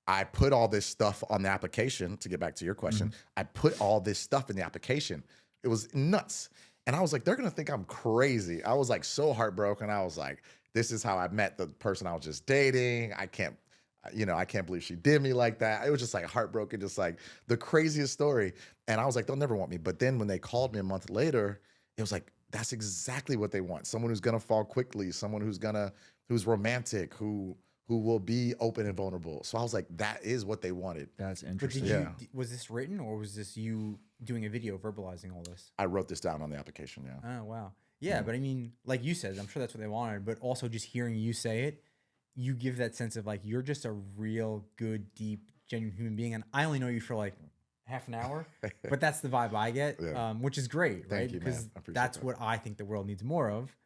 [SPEAKER 2] I put all this stuff on the application, to get back to your question. I put all this stuff in the application. It was nuts. And I was like, they're going to think I'm crazy. I was like so heartbroken. I was like, this is how I met the person I was just dating. I can't believe she did me like that. It was just like heartbroken, just like the craziest story. And I was like, they'll never want me. But then when they called me a month later, it was like, that's exactly what they want. Someone who's going to fall quickly, someone who's romantic, who will be open and vulnerable. So I was like, that is what they wanted.
[SPEAKER 1] That's
[SPEAKER 3] But
[SPEAKER 1] interesting.
[SPEAKER 3] was this written, or was this you doing a video verbalizing all this?
[SPEAKER 2] I wrote this down on the application, yeah.
[SPEAKER 3] Oh, wow. Yeah, but I mean, like you said, I'm sure that's what they wanted, but also just hearing you say it, you give that sense of like, you're just a real good, deep, genuine human being. And I only know you for like half an hour, but that's the vibe I get,
[SPEAKER 2] Yeah.
[SPEAKER 3] Which is great,
[SPEAKER 2] Thank
[SPEAKER 3] right?
[SPEAKER 2] you, man.
[SPEAKER 3] Because
[SPEAKER 2] I appreciate
[SPEAKER 3] that's
[SPEAKER 2] that.
[SPEAKER 3] what I think the world needs more of.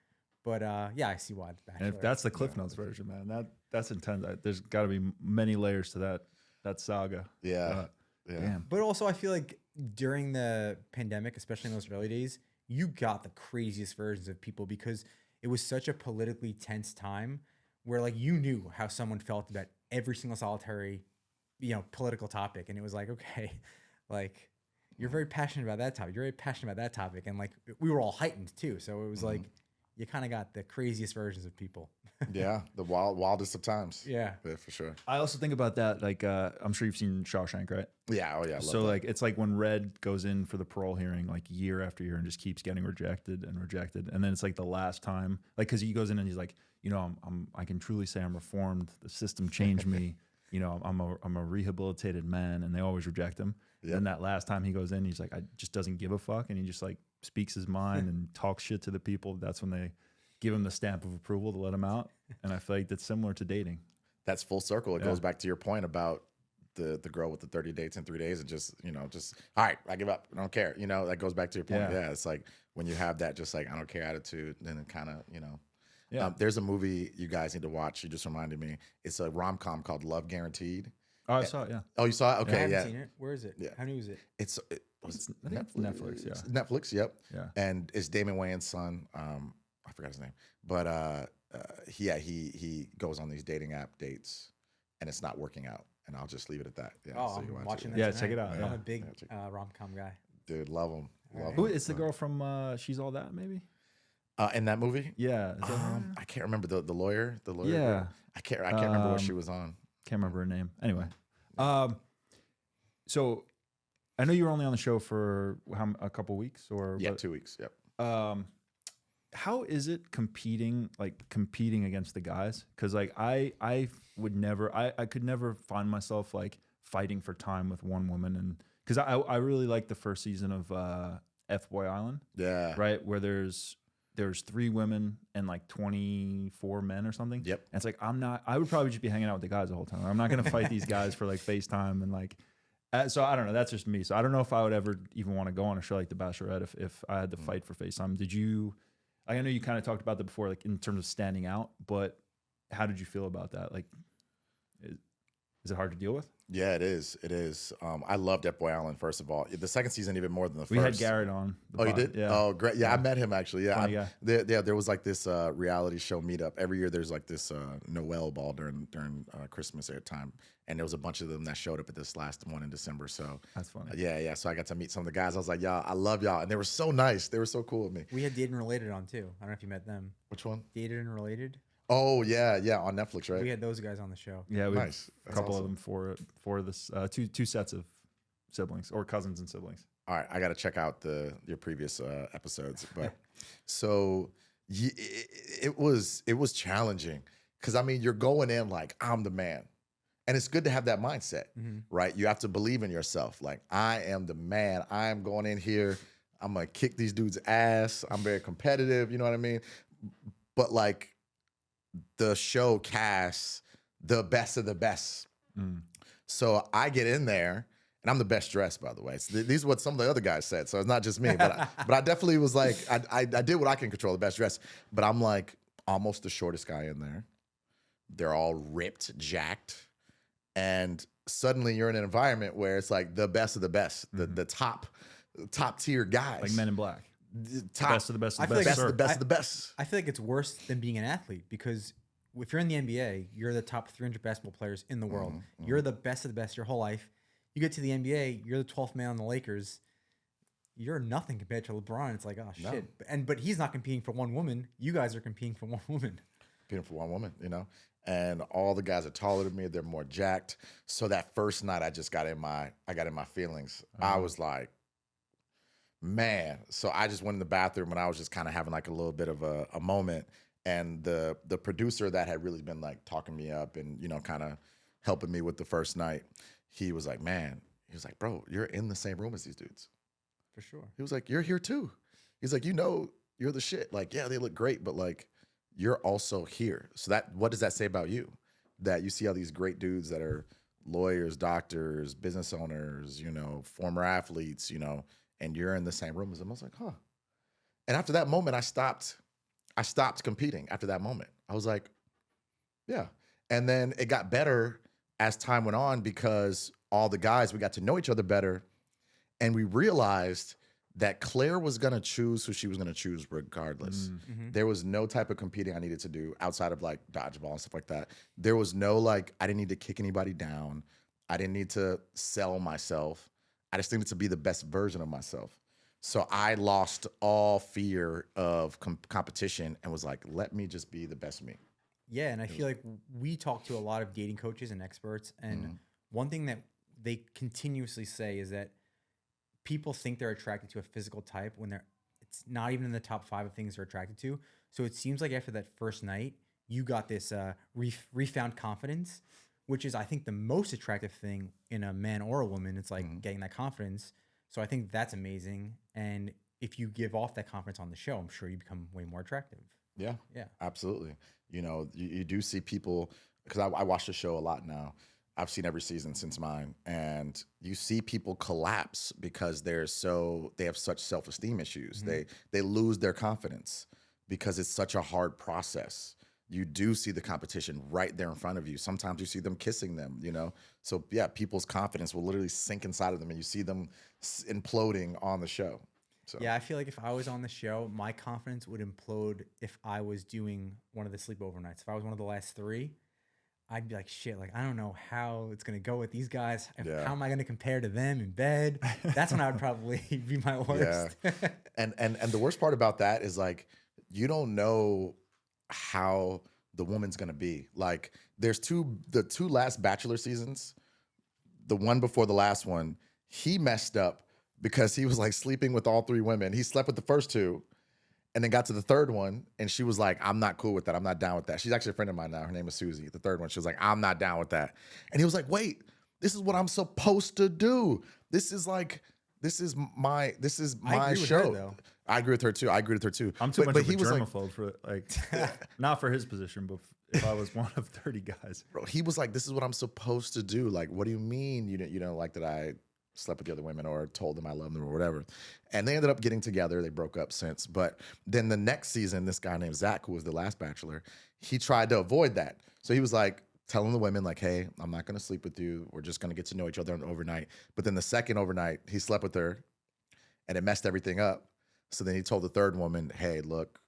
[SPEAKER 3] But yeah, I see why the
[SPEAKER 1] And if
[SPEAKER 3] Bachelorette.
[SPEAKER 1] that's the Cliff Notes version, man, that's intense. There's got to be many layers to that saga.
[SPEAKER 2] Yeah. Yeah.
[SPEAKER 1] Damn.
[SPEAKER 3] But also, I feel like during the pandemic, especially in those early days, you got the craziest versions of people, because it was such a politically tense time where like you knew how someone felt about every single solitary, political topic. And it was like, okay, like you're very passionate about that topic. You're very passionate about that topic. And like we were all heightened too. So it was like you kind of got the craziest versions of people.
[SPEAKER 2] Yeah. The wildest of times.
[SPEAKER 3] Yeah.
[SPEAKER 2] Yeah, for sure.
[SPEAKER 1] I also think about that. Like, I'm sure you've seen Shawshank, right?
[SPEAKER 2] Yeah. Oh, yeah. I love
[SPEAKER 1] So
[SPEAKER 2] that.
[SPEAKER 1] like, it's like when Red goes in for the parole hearing, like year after year, and just keeps getting rejected and rejected, and then it's like the last time, like, because he goes in and he's like, I can truly say I'm reformed. The system changed me. I'm a rehabilitated man, and they always reject him.
[SPEAKER 2] Yep.
[SPEAKER 1] And that last time he goes in, he's like, I just doesn't give a fuck, and he just like speaks his mind and talks shit to the people. That's when they give him the stamp of approval to let him out. And I feel like that's similar to dating.
[SPEAKER 2] That's full circle. It
[SPEAKER 1] Yeah.
[SPEAKER 2] goes back to your point about the girl with the 30 dates in 3 days, and just all right, I give up. I don't care. That goes back to your point.
[SPEAKER 1] Yeah.
[SPEAKER 2] Yeah. It's like when you have that just like I don't care attitude, then it kind of,
[SPEAKER 1] Yeah.
[SPEAKER 2] there's a movie you guys need to watch. You just reminded me. It's a rom-com called Love Guaranteed.
[SPEAKER 1] Oh, I saw it. Yeah.
[SPEAKER 2] Oh, you saw it?
[SPEAKER 3] I
[SPEAKER 2] Okay,
[SPEAKER 3] haven't
[SPEAKER 2] yeah.
[SPEAKER 3] seen it. Where is it?
[SPEAKER 2] Yeah.
[SPEAKER 3] How new is it?
[SPEAKER 2] Was it
[SPEAKER 1] I think it's Netflix, yeah.
[SPEAKER 2] Netflix, yep.
[SPEAKER 1] Yeah.
[SPEAKER 2] And it's Damon Wayans' son. I forgot his name, but he goes on these dating app dates, and it's not working out. And I'll just leave it at that. Yeah,
[SPEAKER 3] Oh,
[SPEAKER 2] so you
[SPEAKER 3] I'm
[SPEAKER 2] watch
[SPEAKER 3] watching
[SPEAKER 2] it.
[SPEAKER 3] that.
[SPEAKER 1] Yeah,
[SPEAKER 3] tonight.
[SPEAKER 1] check it out,
[SPEAKER 3] I'm
[SPEAKER 1] yeah.
[SPEAKER 3] a big
[SPEAKER 2] Yeah, check
[SPEAKER 3] rom-com guy.
[SPEAKER 2] Dude, love him.
[SPEAKER 3] All right.
[SPEAKER 1] Who is the girl from She's All That? Maybe.
[SPEAKER 2] In that movie?
[SPEAKER 1] Yeah. Is that her?
[SPEAKER 2] I can't remember the lawyer. The lawyer.
[SPEAKER 1] Yeah.
[SPEAKER 2] girl. I can't remember what she was on.
[SPEAKER 1] Can't remember her name. Anyway, so I know you were only on the show for a couple weeks, or
[SPEAKER 2] Yeah,
[SPEAKER 1] but,
[SPEAKER 2] 2 weeks. Yep.
[SPEAKER 1] how is it competing against the guys? Because like I would never, I could never find myself like fighting for time with one woman, and because I really like the first season of F Boy Island,
[SPEAKER 2] Yeah.
[SPEAKER 1] right, where there's 3 women and like 24 men or something.
[SPEAKER 2] Yep.
[SPEAKER 1] And it's like I would probably just be hanging out with the guys the whole time. I'm not gonna fight these guys for like FaceTime and like. So I don't know. That's just me. So I don't know if I would ever even want to go on a show like The Bachelorette if I had to fight for FaceTime. Did you? I know you kind of talked about that before, like in terms of standing out. But how did you feel about that? Like, is it hard to deal with?
[SPEAKER 2] Yeah, it is. It is. I loved F Boy Allen. First of all, the second season even more than the first.
[SPEAKER 1] We had Garrett on.
[SPEAKER 2] Oh, you did?
[SPEAKER 1] Yeah.
[SPEAKER 2] Oh, great. Yeah, I met him actually. Yeah,
[SPEAKER 1] Funny guy.
[SPEAKER 2] there was like this reality show meetup every year. There's like this Noel ball during Christmas time, and there was a bunch of them that showed up at this last one in December. So
[SPEAKER 1] That's funny.
[SPEAKER 2] yeah. So I got to meet some of the guys. I was like, y'all, I love y'all, and they were so nice. They were so cool with me.
[SPEAKER 3] We had Dated and Related on too. I don't know if you met them.
[SPEAKER 2] Which one?
[SPEAKER 3] Dated and Related.
[SPEAKER 2] Oh yeah, on Netflix, right?
[SPEAKER 3] We had those guys on the show.
[SPEAKER 1] Yeah, we
[SPEAKER 2] Nice.
[SPEAKER 1] have a
[SPEAKER 2] That's
[SPEAKER 1] couple
[SPEAKER 2] awesome.
[SPEAKER 1] of them for this two sets of siblings or cousins and siblings.
[SPEAKER 2] All right, I got to check out your previous episodes, but so it was challenging because I mean you're going in like I'm the man, and it's good to have that mindset, right? You have to believe in yourself. Like I am the man. I am going in here. I'm gonna kick these dudes' ass. I'm very competitive. You know what I mean? But like the show casts the best of the best. So I get in there. And I'm the best dressed, by the way. These are what some of the other guys said, so it's not just me. But I definitely was like, I did what I can control, the best dress. But I'm like almost the shortest guy in there. They're all ripped, jacked, and suddenly you're in an environment where it's like the best of the best, the top tier guys,
[SPEAKER 1] Like Men in Black.
[SPEAKER 2] Top,
[SPEAKER 1] Best of the best
[SPEAKER 3] I
[SPEAKER 1] of the
[SPEAKER 3] feel like
[SPEAKER 1] best.
[SPEAKER 2] best of
[SPEAKER 1] sir.
[SPEAKER 2] the best of the best.
[SPEAKER 3] I feel like it's worse than being an athlete because if you're in the NBA, you're the top 300 basketball players in the world. You're the best of the best your whole life. You get to the NBA, you're the 12th man on the Lakers. You're nothing compared to LeBron. It's like, oh shit. But he's not competing for one woman. You guys are competing for one woman.
[SPEAKER 2] Competing for one woman, you know? And all the guys are taller than me, they're more jacked. So that first night I just got in my feelings. I was like, man. So I just went in the bathroom and I was just kind of having like a little bit of a moment. And the producer that had really been like talking me up and, you know, kind of helping me with the first night, he was like, man, he was like, bro, you're in the same room as these dudes.
[SPEAKER 3] For sure.
[SPEAKER 2] He was like, you're here too. He's like, you know, you're the shit. Like, yeah, they look great, but like, you're also here. So what does that say about you? That you see all these great dudes that are lawyers, doctors, business owners, you know, former athletes, you know, and you're in the same room as them. I was like, huh. And after that moment, I stopped competing after that moment. I was like, yeah. And then it got better as time went on because all the guys, we got to know each other better. And we realized that Claire was going to choose who she was going to choose regardless. There was no type of competing I needed to do outside of like dodgeball and stuff like that. There was no like, I didn't need to kick anybody down. I didn't need to sell myself. I just needed to be the best version of myself. So I lost all fear of competition and was like, let me just be the best me.
[SPEAKER 3] Yeah, and I feel like we talk to a lot of dating coaches and experts, and one thing that they continuously say is that people think they're attracted to a physical type when it's not even in the top 5 of things they're attracted to. So it seems like after that first night, you got this refound confidence, which is, I think, the most attractive thing in a man or a woman. It's like getting that confidence. So I think that's amazing. And if you give off that confidence on the show, I'm sure you become way more attractive.
[SPEAKER 2] Yeah,
[SPEAKER 3] Yeah.
[SPEAKER 2] absolutely. You know, you do see people, because I watch the show a lot now. I've seen every season since mine, and you see people collapse because they have such self-esteem issues. They lose their confidence because it's such a hard process. You do see the competition right there in front of you. Sometimes you see them kissing them, you know? So yeah, people's confidence will literally sink inside of them and you see them imploding on the show. So.
[SPEAKER 3] Yeah, I feel like if I was on the show, my confidence would implode if I was doing one of the sleepover nights. If I was one of the last 3, I'd be like, shit, like, I don't know how it's going to go with these guys. How am I going to compare to them in bed? That's when I would probably be my worst.
[SPEAKER 2] Yeah. And the worst part about that is like, you don't know how the woman's going to be. Like there's the 2 last Bachelor seasons, the one before the last one, he messed up because he was like sleeping with all 3 women. He slept with the first 2 and then got to the 3rd one. And she was like, I'm not cool with that. I'm not down with that. She's actually a friend of mine now. Her name is Susie. The 3rd one, she was like, I'm not down with that. And he was like, wait, this is what I'm supposed to do. This is my
[SPEAKER 3] I agree with
[SPEAKER 2] show.
[SPEAKER 3] her, though.
[SPEAKER 2] I agree with her too.
[SPEAKER 1] I'm too much of a
[SPEAKER 2] he was like,
[SPEAKER 1] germaphobe for like, not for his position, but if I was one of 30 guys.
[SPEAKER 2] Bro, he was like, "This is what I'm supposed to do." Like, what do you mean you don't like that I slept with the other women or told them I love them or whatever? And they ended up getting together. They broke up since. But then the next season, this guy named Zach, who was the last Bachelor, he tried to avoid that. So he was like telling the women like, "Hey, I'm not going to sleep with you. We're just going to get to know each other overnight." But then the second overnight, he slept with her and it messed everything up. So then he told the third woman, "Hey, look,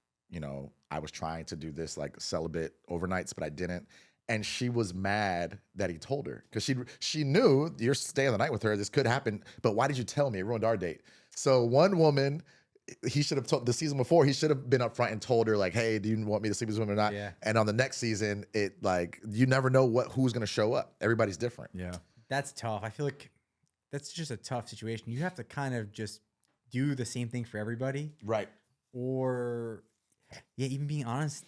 [SPEAKER 2] I was trying to do this like celibate overnights, but I didn't." And she was mad that he told her because she knew you're staying the night with her. This could happen, but why did you tell me? It ruined our date. So one woman, he should have told the season before. He should have been upfront and told her like, "Hey, do you want me to sleep with this woman or not?"
[SPEAKER 3] Yeah.
[SPEAKER 2] And on the next season, it like you never know who's going to show up. Everybody's different.
[SPEAKER 1] Yeah.
[SPEAKER 3] That's tough. I feel like that's just a tough situation. You have to kind of just do the same thing for everybody,
[SPEAKER 2] Right.
[SPEAKER 3] or yeah, even being honest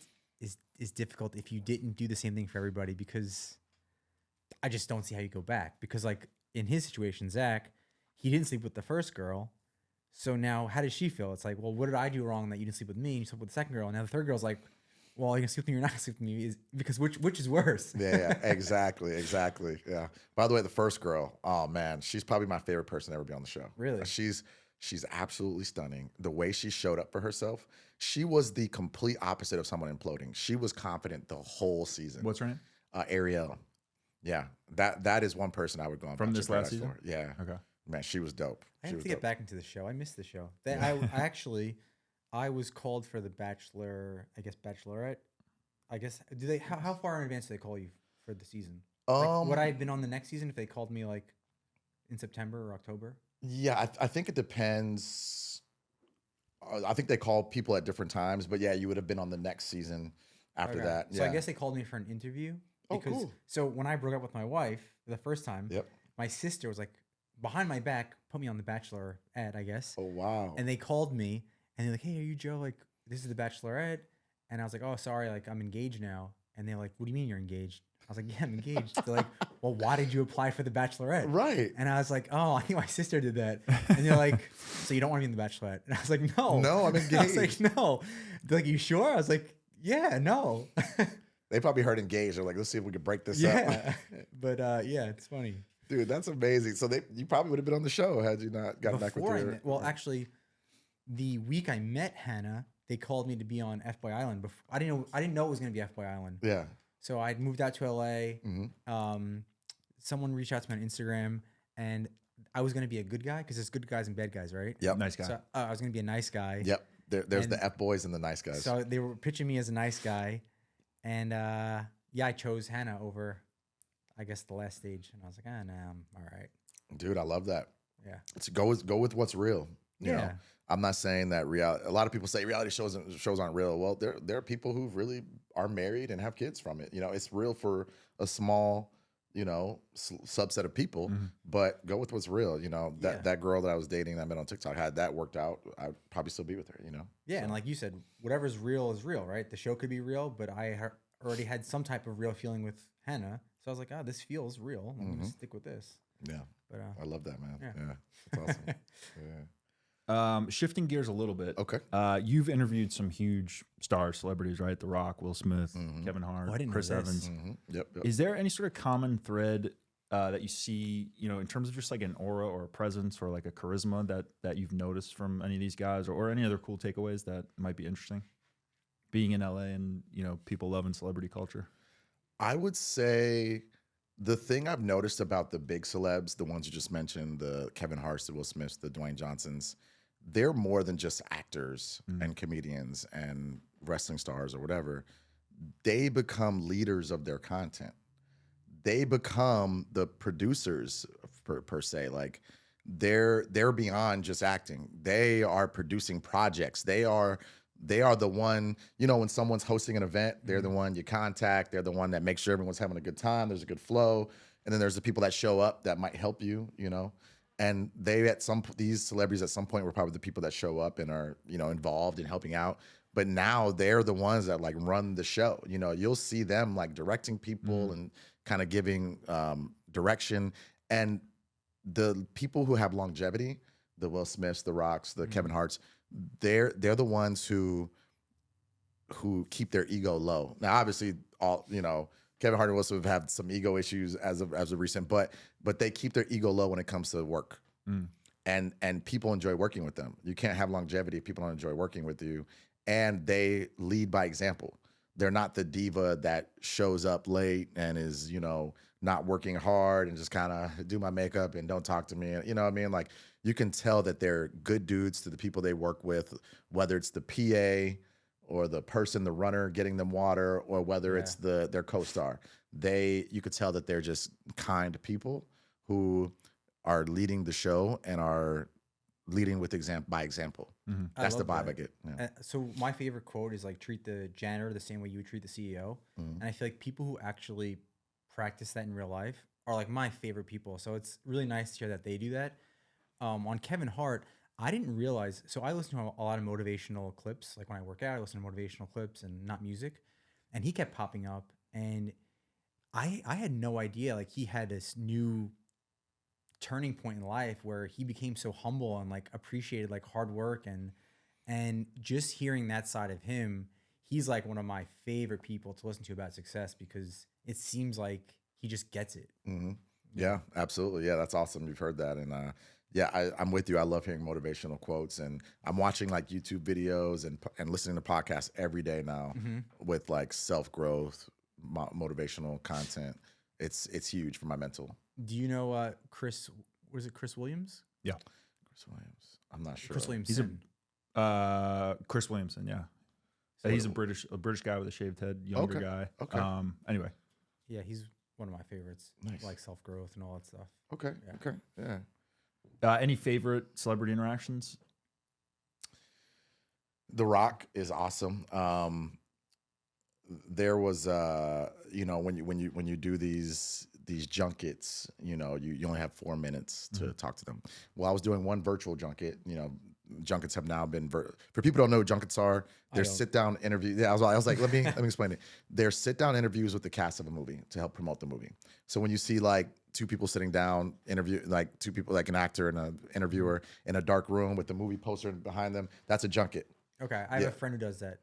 [SPEAKER 3] is difficult if you didn't do the same thing for everybody, because I just don't see how you go back. Because like in his situation, Zach, he didn't sleep with the first girl. So now how does she feel? It's like, well, what did I do wrong that you didn't sleep with me and you slept with the second girl? And now the third girl's like, well, you're gonna sleep with me, you're not gonna sleep with me, because which is worse?
[SPEAKER 2] Yeah, exactly. Yeah. By the way, the first girl, oh man, she's probably my favorite person to ever be on the show.
[SPEAKER 3] Really?
[SPEAKER 2] She's absolutely stunning. The way she showed up for herself, she was the complete opposite of someone imploding. She was confident the whole season.
[SPEAKER 1] What's her name?
[SPEAKER 2] Ariel. Yeah, that is one person I would go on
[SPEAKER 1] From
[SPEAKER 2] Bachelor
[SPEAKER 1] this last
[SPEAKER 2] Paradise
[SPEAKER 1] season?
[SPEAKER 2] for. Yeah.
[SPEAKER 1] Okay.
[SPEAKER 2] Man, she was dope.
[SPEAKER 3] I
[SPEAKER 2] She
[SPEAKER 3] have
[SPEAKER 2] was
[SPEAKER 3] to get
[SPEAKER 2] dope.
[SPEAKER 3] back into the show. I missed the show. I was called for the Bachelor, I guess Bachelorette. I guess how far in advance do they call you for the season? Like, would I have been on the next season if they called me like in September or October?
[SPEAKER 2] Yeah, I think it depends. I think they call people at different times, but yeah, you would have been on the next season after
[SPEAKER 3] Okay.
[SPEAKER 2] that. Yeah.
[SPEAKER 3] So I guess they called me for an interview.
[SPEAKER 2] Oh,
[SPEAKER 3] Because
[SPEAKER 2] cool.
[SPEAKER 3] so when I broke up with my wife the first time,
[SPEAKER 2] Yep.
[SPEAKER 3] my sister was like behind my back, put me on the Bachelorette, I guess.
[SPEAKER 2] Oh wow.
[SPEAKER 3] And they called me and they're like, "Hey, are you Joe? Like, this is the Bachelorette." And I was like, "Oh, sorry, like I'm engaged now." And they're like, "What do you mean you're engaged?" I was like, "Yeah, I'm engaged." They're like, "Well, why did you apply for the Bachelorette?"
[SPEAKER 2] Right.
[SPEAKER 3] And I was like, "Oh, I think my sister did that." And they're like, "So you don't want to be in the Bachelorette?" And I was like, "No,
[SPEAKER 2] No, I'm
[SPEAKER 3] I was like,
[SPEAKER 2] engaged.
[SPEAKER 3] "No." They're like, "You sure?" I was like, "Yeah, no."
[SPEAKER 2] They probably heard engaged. They're like, let's see if we can break this up.
[SPEAKER 3] Yeah, but yeah, it's funny.
[SPEAKER 2] Dude, that's amazing. So you probably would have been on the show had you not gotten back with your.
[SPEAKER 3] Well, actually, the week I met Hannah, they called me to be on F-Boy Island. I didn't know it was gonna be F-Boy Island.
[SPEAKER 2] Yeah.
[SPEAKER 3] So I moved out to LA.
[SPEAKER 2] Mhm.
[SPEAKER 3] Someone reached out to me on Instagram, and I was gonna be a good guy because there's good guys and bad guys, right?
[SPEAKER 2] Yep.
[SPEAKER 1] Nice guy.
[SPEAKER 3] So I was gonna be a nice guy.
[SPEAKER 2] Yep. There's
[SPEAKER 3] And-
[SPEAKER 2] the F boys and the nice guys.
[SPEAKER 3] So they were pitching me as a nice guy, and yeah, I chose Hannah over, I guess, the last stage, and I was like, no, I'm all right.
[SPEAKER 2] Dude, I love that.
[SPEAKER 3] Yeah.
[SPEAKER 2] It's go with what's real. You know,
[SPEAKER 3] Yeah.
[SPEAKER 2] I'm not saying that reality. A lot of people say reality shows aren't real. Well, there are people who really are married and have kids from it. You know, it's real for a small, subset of people. But go with what's real. You know, that girl that I was dating that I met on TikTok, had that worked out, I'd probably still be with her. You know.
[SPEAKER 3] Yeah, and like you said, whatever's real is real, right? The show could be real, but I already had some type of real feeling with Hannah, so I was like, oh, this feels real. I'm gonna stick with this.
[SPEAKER 2] Yeah.
[SPEAKER 3] But
[SPEAKER 2] I love that, man.
[SPEAKER 3] Yeah.
[SPEAKER 2] Yeah. It's awesome. Yeah.
[SPEAKER 1] Shifting gears a little bit.
[SPEAKER 2] Okay.
[SPEAKER 1] You've interviewed some huge stars, celebrities, right? The Rock, Will Smith, Kevin Hart,
[SPEAKER 3] Oh, I didn't know
[SPEAKER 1] Chris
[SPEAKER 3] this.
[SPEAKER 1] Evans.
[SPEAKER 2] Yep.
[SPEAKER 1] Is there any sort of common thread that you see, in terms of just like an aura or a presence or like a charisma that you've noticed from any of these guys, or any other cool takeaways that might be interesting? Being in LA and people loving celebrity culture.
[SPEAKER 2] I would say the thing I've noticed about the big celebs, the ones you just mentioned, the Kevin Harts, the Will Smiths, the Dwayne Johnsons, they're more than just actors and comedians and wrestling stars or whatever. They become leaders of their content. They become the producers per se. Like they're beyond just acting. They are producing projects. They are the one, when someone's hosting an event, they're the one you contact. They're the one that makes sure everyone's having a good time. There's a good flow. And then there's the people that show up that might help you, And these celebrities at some point were probably the people that show up and are, involved in helping out. But now they're the ones that like run the show. You'll see them like directing people and kind of giving direction. And the people who have longevity, the Will Smiths, the Rocks, the Kevin Harts, they're the ones who keep their ego low. Now, obviously, all, Kevin Hart and Will Smith have some ego issues as of recent, but they keep their ego low when it comes to work. And people enjoy working with them. You can't have longevity if people don't enjoy working with you. And they lead by example. They're not the diva that shows up late and is, not working hard and just kind of do my makeup and don't talk to me. You know what I mean? Like, you can tell that they're good dudes to the people they work with, whether it's the PA or the person, the runner getting them water, or whether it's their co-star. You could tell that they're just kind people who are leading the show and are leading with by example. That's the vibe I get. Yeah.
[SPEAKER 3] So my favorite quote is like, treat the janitor the same way you would treat the CEO. And I feel like people who actually practice that in real life are like my favorite people. So it's really nice to hear that they do that. On Kevin Hart, I didn't realize, so I listen to a lot of motivational clips. Like when I work out, I listen to motivational clips and not music. And he kept popping up, and I had no idea like he had this new turning point in life where he became so humble and like appreciated like hard work, and just hearing that side of him, he's like one of my favorite people to listen to about success, because it seems like he just gets it.
[SPEAKER 2] Yeah, absolutely. Yeah, that's awesome. You've heard that. And I'm with you. I love hearing motivational quotes, and I'm watching like YouTube videos and listening to podcasts every day now with like self-growth, motivational content. It's huge for my mental.
[SPEAKER 3] Do you know Chris? Was it Chris Williams?
[SPEAKER 1] Yeah,
[SPEAKER 2] Chris Williams. I'm not sure.
[SPEAKER 3] Chris Williamson.
[SPEAKER 1] Chris Williamson. Yeah,
[SPEAKER 3] So
[SPEAKER 1] he's a British guy with a shaved head, younger guy.
[SPEAKER 2] Okay.
[SPEAKER 1] Anyway,
[SPEAKER 3] Yeah, he's one of my favorites.
[SPEAKER 2] Nice.
[SPEAKER 3] Like self-growth and all that stuff.
[SPEAKER 2] Okay.
[SPEAKER 3] Yeah.
[SPEAKER 2] Okay. Yeah.
[SPEAKER 1] any favorite celebrity interactions?
[SPEAKER 2] The Rock is awesome. There was, when you do these junkets, you only have 4 minutes to talk to them. Well, I was doing one virtual junket. Junkets have now been for people who don't know what junkets are. They're sit down interviews. Yeah, I was like, let me explain it. They're sit down interviews with the cast of a movie to help promote the movie. So when you see like 2 people sitting down, interview, like 2 people, like an actor and an interviewer in a dark room with the movie poster behind them, that's a junket.
[SPEAKER 3] Okay, I have a friend who does that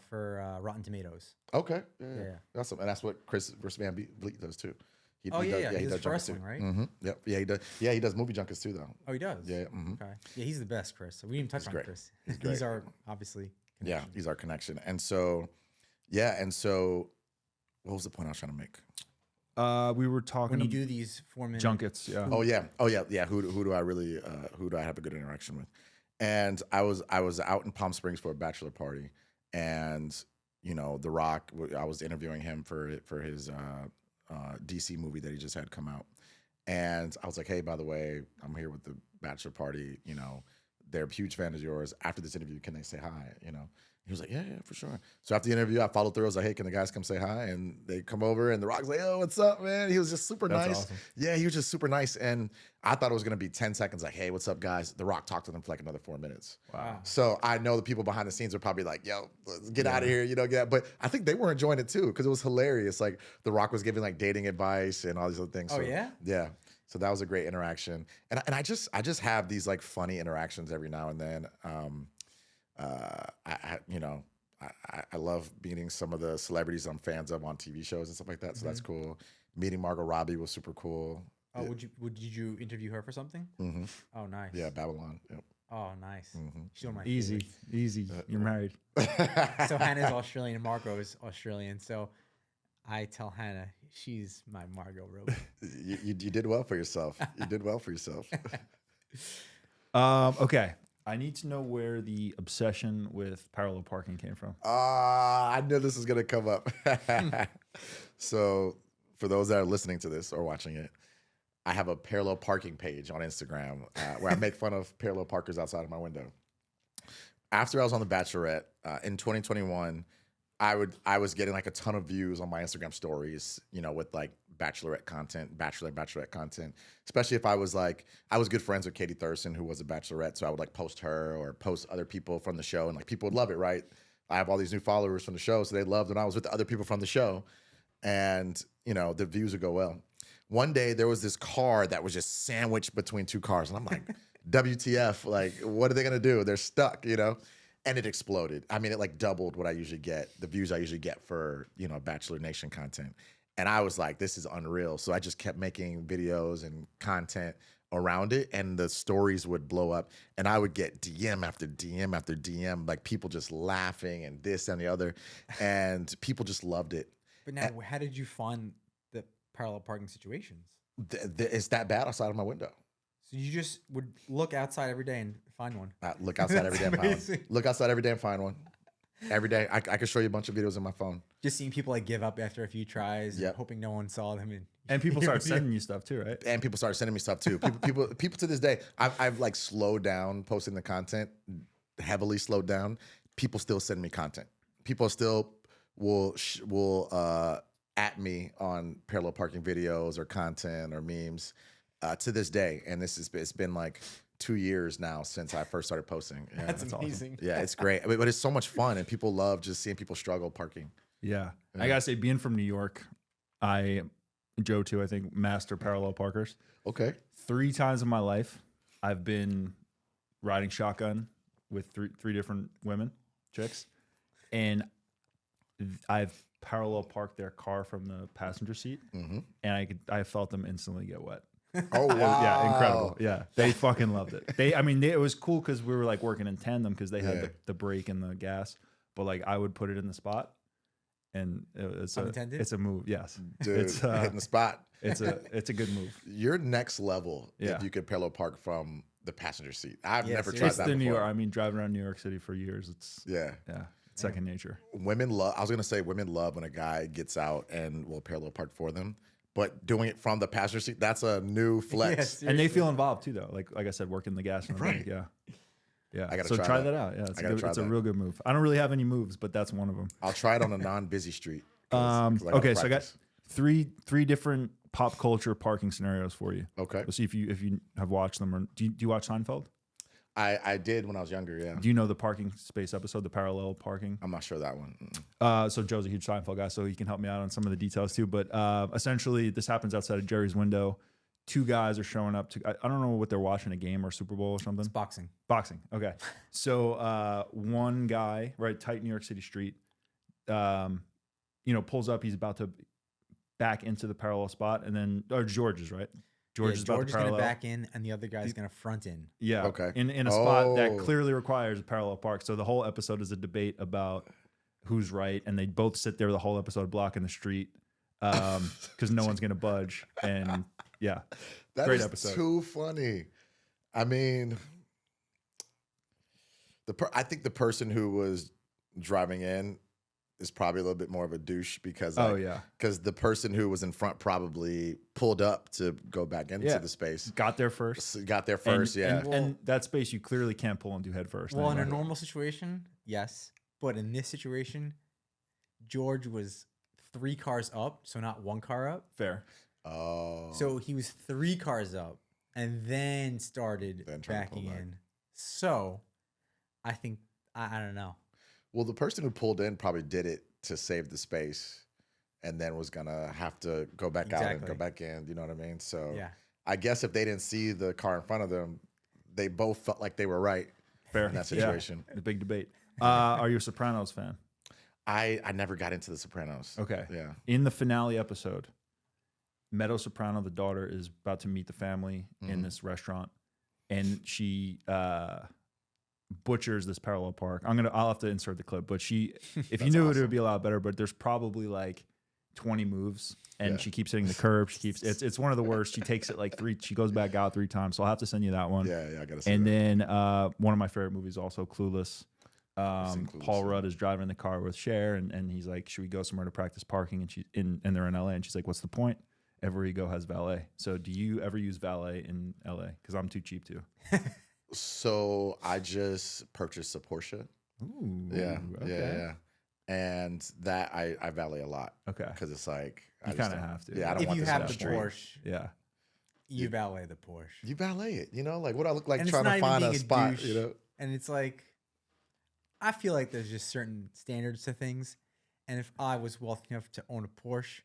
[SPEAKER 3] for Rotten Tomatoes.
[SPEAKER 2] Okay.
[SPEAKER 3] Yeah.
[SPEAKER 2] Awesome. And that's what Chris versus Van Vliet does too. He
[SPEAKER 3] does
[SPEAKER 2] junkets
[SPEAKER 3] wrestling,
[SPEAKER 2] too.
[SPEAKER 3] right?
[SPEAKER 2] Yep. Yeah, he does. Yeah, he does movie junkets too, though.
[SPEAKER 3] Oh, he does?
[SPEAKER 2] Yeah.
[SPEAKER 3] Okay. Yeah, he's the best, Chris. So we didn't even touch on
[SPEAKER 2] great.
[SPEAKER 3] Chris.
[SPEAKER 2] He's great.
[SPEAKER 3] These are obviously
[SPEAKER 2] Yeah,
[SPEAKER 3] connections.
[SPEAKER 2] he's our connection. And so, what was the point I was trying to make?
[SPEAKER 1] We were talking
[SPEAKER 3] When you do these 4-minute
[SPEAKER 1] junkets. Yeah.
[SPEAKER 2] Oh yeah. Who do I really who do I have a good interaction with? And I was out in Palm Springs for a bachelor party, and The Rock. I was interviewing him for his DC movie that he just had come out, and I was like, hey, by the way, I'm here with the bachelor party. They're a huge fan of yours. After this interview, can they say hi? He was like, yeah, for sure. So after the interview, I followed through. I was like, hey, can the guys come say hi? And they come over, and The Rock's like, oh, what's up, man? He was just super
[SPEAKER 1] That's
[SPEAKER 2] nice.
[SPEAKER 1] awesome.
[SPEAKER 2] Yeah, he was just super nice. And I thought it was going to be 10 seconds like, hey, what's up, guys? The Rock talked to them for like another 4 minutes.
[SPEAKER 1] Wow.
[SPEAKER 2] So I know the people behind the scenes are probably like, yo, let's get out of here, get out. But I think they were enjoying it too, because it was hilarious. Like The Rock was giving like dating advice and all these other things.
[SPEAKER 3] Oh,
[SPEAKER 2] So,
[SPEAKER 3] yeah?
[SPEAKER 2] Yeah. So that was a great interaction. And I just have these like funny interactions every now and then. I love meeting some of the celebrities I'm fans of on TV shows and stuff like that. So that's cool. Meeting Margot Robbie was super cool.
[SPEAKER 3] Oh, did you interview her for something?
[SPEAKER 2] Mm-hmm.
[SPEAKER 3] Oh, nice.
[SPEAKER 2] Yeah, Babylon. Yep.
[SPEAKER 3] Oh, nice. She's one of my
[SPEAKER 1] Easy. You're married.
[SPEAKER 3] favorites. So Hannah's Australian and Margot is Australian. So I tell Hannah she's my Margot Robbie.
[SPEAKER 2] You did well for yourself. You did well for yourself.
[SPEAKER 1] Okay. I need to know where the obsession with parallel parking came from.
[SPEAKER 2] I knew this was gonna come up. So for those that are listening to this or watching it, I have a parallel parking page on Instagram where I make fun of parallel parkers outside of my window. After I was on The Bachelorette in 2021, I was getting like a ton of views on my Instagram stories, with like Bachelorette content, Bachelorette content. Especially if I was good friends with Katie Thurston, who was a Bachelorette, so I would like post her or post other people from the show, and like people would love it, right? I have all these new followers from the show, so they loved when I was with the other people from the show, and the views would go well. One day there was this car that was just sandwiched between 2 cars, and I'm like, WTF? Like, what are they gonna do? They're stuck, and it exploded. I mean, it like doubled what I usually get, the views I usually get for, Bachelor Nation content. And I was like, this is unreal. So I just kept making videos and content around it, and the stories would blow up, and I would get DM after DM after DM, like people just laughing and this and the other, and people just loved it.
[SPEAKER 3] But now, how did you find the parallel parking situations?
[SPEAKER 2] It's that bad outside of my window.
[SPEAKER 3] So you just would look outside every day and find one.
[SPEAKER 2] Look outside every day and find one.
[SPEAKER 3] Amazing.
[SPEAKER 2] Look outside every day and find one. Every day. I can show you a bunch of videos on my phone.
[SPEAKER 3] Just seeing people like give up after a few tries, and
[SPEAKER 2] Yep.
[SPEAKER 3] hoping no one saw them.
[SPEAKER 1] And people start sending you stuff too, right?
[SPEAKER 2] And people started sending me stuff too. People to this day, I've like slowed down posting the content, heavily slowed down. People still send me content. People still will at me on parallel parking videos or content or memes to this day. And it's been like 2 years now since I first started posting. Yeah,
[SPEAKER 3] That's
[SPEAKER 2] awesome.
[SPEAKER 3] amazing.
[SPEAKER 2] Yeah, it's great. I mean, but it's so much fun, and people love just seeing people struggle parking.
[SPEAKER 1] Yeah. I gotta say, being from New York, Joe too, I think, master parallel parkers.
[SPEAKER 2] Okay.
[SPEAKER 1] 3 times in my life, I've been riding shotgun with three different women, chicks, and I've parallel parked their car from the passenger seat, and I felt them instantly get wet.
[SPEAKER 2] Oh wow!
[SPEAKER 1] Yeah, incredible. Yeah, they fucking loved it. It was cool because we were like working in tandem because they had the brake and the gas, but like I would put it in the spot, and it's
[SPEAKER 3] Unintended?
[SPEAKER 1] it's a move. Yes,
[SPEAKER 2] Dude,
[SPEAKER 1] it's
[SPEAKER 2] hitting the spot.
[SPEAKER 1] it's a good move.
[SPEAKER 2] You're next level
[SPEAKER 1] Yeah.
[SPEAKER 2] if you could parallel park from the passenger seat. I've
[SPEAKER 3] Yeah,
[SPEAKER 2] never
[SPEAKER 3] seriously.
[SPEAKER 2] tried
[SPEAKER 1] It's
[SPEAKER 2] that
[SPEAKER 1] the
[SPEAKER 2] before.
[SPEAKER 1] New York. I mean, driving around New York City for years, it's
[SPEAKER 2] Yeah.
[SPEAKER 1] it's second nature.
[SPEAKER 2] Women love, I was going to say women love when a guy gets out and will parallel park for them, but doing it from the passenger seat, that's a new flex.
[SPEAKER 3] Yes.
[SPEAKER 1] And they feel involved too, though. Like I said, working the gas and the
[SPEAKER 2] Right.
[SPEAKER 1] brake. Yeah.
[SPEAKER 2] I gotta
[SPEAKER 1] so
[SPEAKER 2] try
[SPEAKER 1] try
[SPEAKER 2] that.
[SPEAKER 1] that out. Yeah,
[SPEAKER 2] I gotta try
[SPEAKER 1] it's a
[SPEAKER 2] that.
[SPEAKER 1] real good move. I don't really have any moves, but that's one of them.
[SPEAKER 2] I'll try it on a non-busy street. 'cause I gotta
[SPEAKER 1] Okay, so I got
[SPEAKER 2] practice.
[SPEAKER 1] three different pop culture parking scenarios for you.
[SPEAKER 2] Okay.
[SPEAKER 1] We'll see if you have watched them, or do you watch Seinfeld?
[SPEAKER 2] I did when I was younger, yeah.
[SPEAKER 1] Do you know the parking space episode, the parallel parking?
[SPEAKER 2] I'm not sure that one. Mm-mm.
[SPEAKER 1] So Joe's a huge Seinfeld guy, so he can help me out on some of the details too. But essentially, this happens outside of Jerry's window. 2 guys are showing up to, I don't know what they're watching, a game or Super Bowl or something.
[SPEAKER 3] It's boxing.
[SPEAKER 1] Boxing. Okay. So one guy, right, tight New York City street, pulls up. He's about to back into the parallel spot, and then George is right. George is about
[SPEAKER 3] George
[SPEAKER 1] to
[SPEAKER 3] is going
[SPEAKER 1] parallel.
[SPEAKER 3] to back in, and the other guy's going to front in.
[SPEAKER 1] Yeah.
[SPEAKER 2] Okay.
[SPEAKER 1] In a spot that
[SPEAKER 2] Oh.
[SPEAKER 1] clearly requires a parallel park. So the whole episode is a debate about who's right, and they both sit there the whole episode blocking the street because no one's gonna budge. And yeah,
[SPEAKER 2] That
[SPEAKER 1] great
[SPEAKER 2] is
[SPEAKER 1] episode.
[SPEAKER 2] too funny. I mean, I think the person who was driving in is probably a little bit more of a douche because because the person who was in front probably pulled up to go back into the space.
[SPEAKER 1] Got there first.
[SPEAKER 2] Got there first, yeah.
[SPEAKER 1] And that space you clearly can't pull and do head first.
[SPEAKER 3] Well, in a
[SPEAKER 1] anyway.
[SPEAKER 3] normal situation, yes. But in this situation, George was 3 cars up, so not 1 car up.
[SPEAKER 1] Fair.
[SPEAKER 2] Oh.
[SPEAKER 3] So he was 3 cars up and then started
[SPEAKER 2] Then tried to pull
[SPEAKER 3] backing
[SPEAKER 2] back.
[SPEAKER 3] in. So I think, I don't know.
[SPEAKER 2] Well, the person who pulled in probably did it to save the space and then was going to have to go back out and go
[SPEAKER 3] Exactly.
[SPEAKER 2] back in. You know what I mean? So
[SPEAKER 3] Yeah.
[SPEAKER 2] I guess if they didn't see the car in front of them, they both felt like they were right
[SPEAKER 1] Fair.
[SPEAKER 2] in that
[SPEAKER 1] Yeah.
[SPEAKER 2] situation.
[SPEAKER 1] The big debate. Are you a Sopranos fan?
[SPEAKER 2] I never got into The Sopranos.
[SPEAKER 1] Okay.
[SPEAKER 2] Yeah.
[SPEAKER 1] In the finale episode, Meadow Soprano, the daughter, is about to meet the family in this restaurant, and she butchers this parallel park. I'll have to insert the clip, but if you
[SPEAKER 2] That's
[SPEAKER 1] knew it, it
[SPEAKER 2] awesome.
[SPEAKER 1] would be a lot better. But there's probably like 20 moves, and
[SPEAKER 2] Yeah.
[SPEAKER 1] she keeps hitting the curb. It's one of the worst. She takes it like 3. She goes back out 3 times. So I'll have to send you that one.
[SPEAKER 2] Yeah, I got to say
[SPEAKER 1] And
[SPEAKER 2] that.
[SPEAKER 1] then one of my favorite movies, also Clueless.
[SPEAKER 2] seen Clueless,
[SPEAKER 1] Paul
[SPEAKER 2] yeah.
[SPEAKER 1] Rudd is driving in the car with Cher, and he's like, "Should we go somewhere to practice parking?" And they're in LA, and she's like, "What's the point? Everywhere you go has valet." So do you ever use valet in LA? Because I'm too cheap to.
[SPEAKER 2] So I just purchased a Porsche.
[SPEAKER 1] Ooh,
[SPEAKER 2] Yeah,
[SPEAKER 1] okay.
[SPEAKER 2] yeah. And that I valet a lot
[SPEAKER 1] Okay.
[SPEAKER 2] because it's like
[SPEAKER 1] You
[SPEAKER 2] I just
[SPEAKER 1] kinda
[SPEAKER 2] don't-
[SPEAKER 1] have to.
[SPEAKER 2] Yeah, I don't
[SPEAKER 3] If
[SPEAKER 2] want
[SPEAKER 3] you
[SPEAKER 2] this on
[SPEAKER 3] have
[SPEAKER 2] the
[SPEAKER 3] the
[SPEAKER 2] street.
[SPEAKER 3] Porsche,
[SPEAKER 1] Yeah.
[SPEAKER 3] you valet the Porsche.
[SPEAKER 2] You valet it, like what I look like
[SPEAKER 3] And it's
[SPEAKER 2] trying
[SPEAKER 3] not
[SPEAKER 2] to
[SPEAKER 3] even
[SPEAKER 2] find
[SPEAKER 3] being
[SPEAKER 2] a
[SPEAKER 3] a
[SPEAKER 2] spot,
[SPEAKER 3] douche. And it's like, I feel like there's just certain standards to things. And if I was wealthy enough to own a Porsche,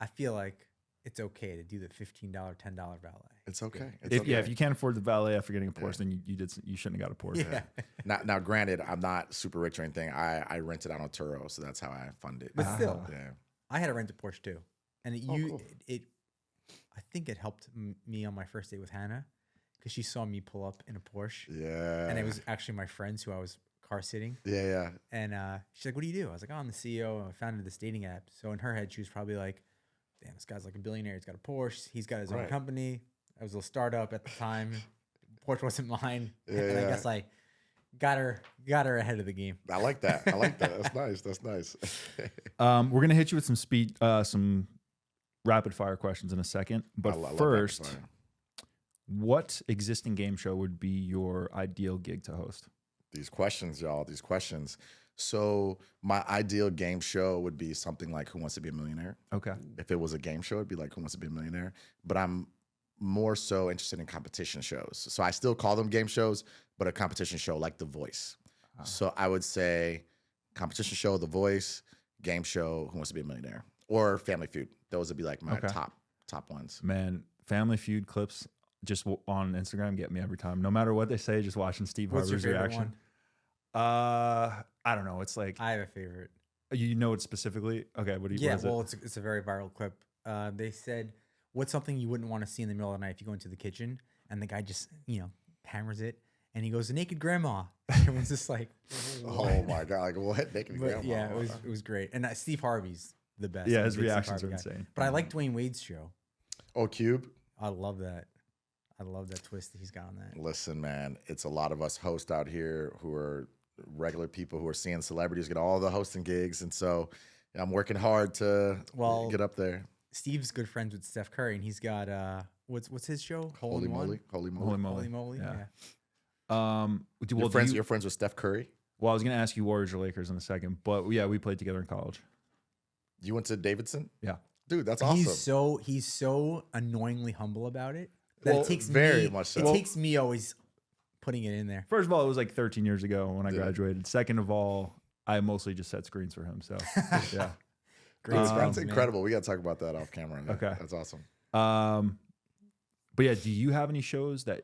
[SPEAKER 3] I feel like it's okay to do the $15, $10 valet.
[SPEAKER 2] It's okay. It's
[SPEAKER 1] If
[SPEAKER 2] okay.
[SPEAKER 1] if you can't afford the valet after getting a Porsche, then you shouldn't have got a Porsche.
[SPEAKER 3] Yeah.
[SPEAKER 2] Now, granted, I'm not super rich or anything. I rented out on Turo, so that's how I fund it.
[SPEAKER 3] But still,
[SPEAKER 2] Yeah.
[SPEAKER 3] I had to rent a Porsche too, and
[SPEAKER 2] cool.
[SPEAKER 3] I think it helped me on my first date with Hannah because she saw me pull up in a Porsche,
[SPEAKER 2] Yeah.
[SPEAKER 3] and it was actually my friends who I was car sitting,
[SPEAKER 2] Yeah.
[SPEAKER 3] and she's like, "What do you do?" I was like, "Oh, I'm the CEO. I founded this dating app." So in her head, she was probably like, "Damn, this guy's like a billionaire. He's got a Porsche. He's got his own
[SPEAKER 2] Right.
[SPEAKER 3] company." I was a little startup at the time. Porsche wasn't mine,
[SPEAKER 2] Yeah,
[SPEAKER 3] and I
[SPEAKER 2] yeah.
[SPEAKER 3] guess I got her ahead of the game.
[SPEAKER 2] I like that. I like that. That's nice. That's nice.
[SPEAKER 1] We're gonna hit you with some rapid fire questions in a second, but
[SPEAKER 2] I love
[SPEAKER 1] first,
[SPEAKER 2] rapid fire.
[SPEAKER 1] what existing game show would be your ideal gig to host?
[SPEAKER 2] These questions, y'all. These questions. So my ideal game show would be something like Who Wants to Be a Millionaire.
[SPEAKER 1] Okay.
[SPEAKER 2] If it was a game show, it'd be like Who Wants to Be a Millionaire. But I'm more so interested in competition shows. So I still call them game shows, but a competition show like The Voice. So I would say competition show, The Voice, game show, Who Wants to Be a Millionaire, or Family Feud. Those would be like my
[SPEAKER 1] Okay.
[SPEAKER 2] top ones.
[SPEAKER 1] Man, Family Feud clips just on Instagram get me every time. No matter what they say, just watching Steve
[SPEAKER 3] What's your
[SPEAKER 1] Harvey's
[SPEAKER 3] favorite
[SPEAKER 1] reaction.
[SPEAKER 3] one?
[SPEAKER 1] I don't know. It's like
[SPEAKER 3] I have a favorite.
[SPEAKER 1] you know it specifically. Okay, what do you?
[SPEAKER 3] Yeah,
[SPEAKER 1] what is
[SPEAKER 3] well,
[SPEAKER 1] it?
[SPEAKER 3] it's a very viral clip. They said, "What's something you wouldn't want to see in the middle of the night if you go into the kitchen?" And the guy just, hammers it, and he goes, "The naked grandma." Everyone's just like,
[SPEAKER 2] Oh my God. Like what? Naked
[SPEAKER 3] But
[SPEAKER 2] grandma.
[SPEAKER 3] yeah, it was great. And Steve Harvey's the best.
[SPEAKER 1] Yeah,
[SPEAKER 3] I'm a
[SPEAKER 1] his
[SPEAKER 3] big Steve
[SPEAKER 1] reactions are
[SPEAKER 3] Harvey guy.
[SPEAKER 1] insane.
[SPEAKER 3] But I like Dwayne Wade's show.
[SPEAKER 2] Oh, Cube.
[SPEAKER 3] I love that. I love that twist that he's got on that.
[SPEAKER 2] Listen, man, it's a lot of us hosts out here who are regular people who are seeing celebrities get all the hosting gigs. And so I'm working hard to get up there.
[SPEAKER 3] Steve's good friends with Steph Curry, and he's got what's his show?
[SPEAKER 2] Holy
[SPEAKER 3] in One?
[SPEAKER 2] moly. Holy moly.
[SPEAKER 1] Holy moly.
[SPEAKER 3] Holy moly.
[SPEAKER 1] Yeah.
[SPEAKER 3] Yeah.
[SPEAKER 2] You're friends with Steph Curry?
[SPEAKER 1] Well, I was gonna ask you Warriors or Lakers in a second, but yeah, we played together in college.
[SPEAKER 2] You went to Davidson?
[SPEAKER 1] Yeah.
[SPEAKER 2] Dude, that's awesome.
[SPEAKER 3] He's so annoyingly humble about it that
[SPEAKER 2] Well,
[SPEAKER 3] it takes
[SPEAKER 2] very
[SPEAKER 3] me
[SPEAKER 2] much so.
[SPEAKER 3] It takes me always putting it in there.
[SPEAKER 1] First of all, it was like 13 years ago when I
[SPEAKER 2] Yeah.
[SPEAKER 1] graduated. Second of all, I mostly just set screens for him. So yeah.
[SPEAKER 3] Great
[SPEAKER 2] That's
[SPEAKER 3] screens, man.
[SPEAKER 2] incredible. We got to talk about that off camera.
[SPEAKER 1] Okay.
[SPEAKER 2] That's awesome.
[SPEAKER 1] But yeah, do you have any shows that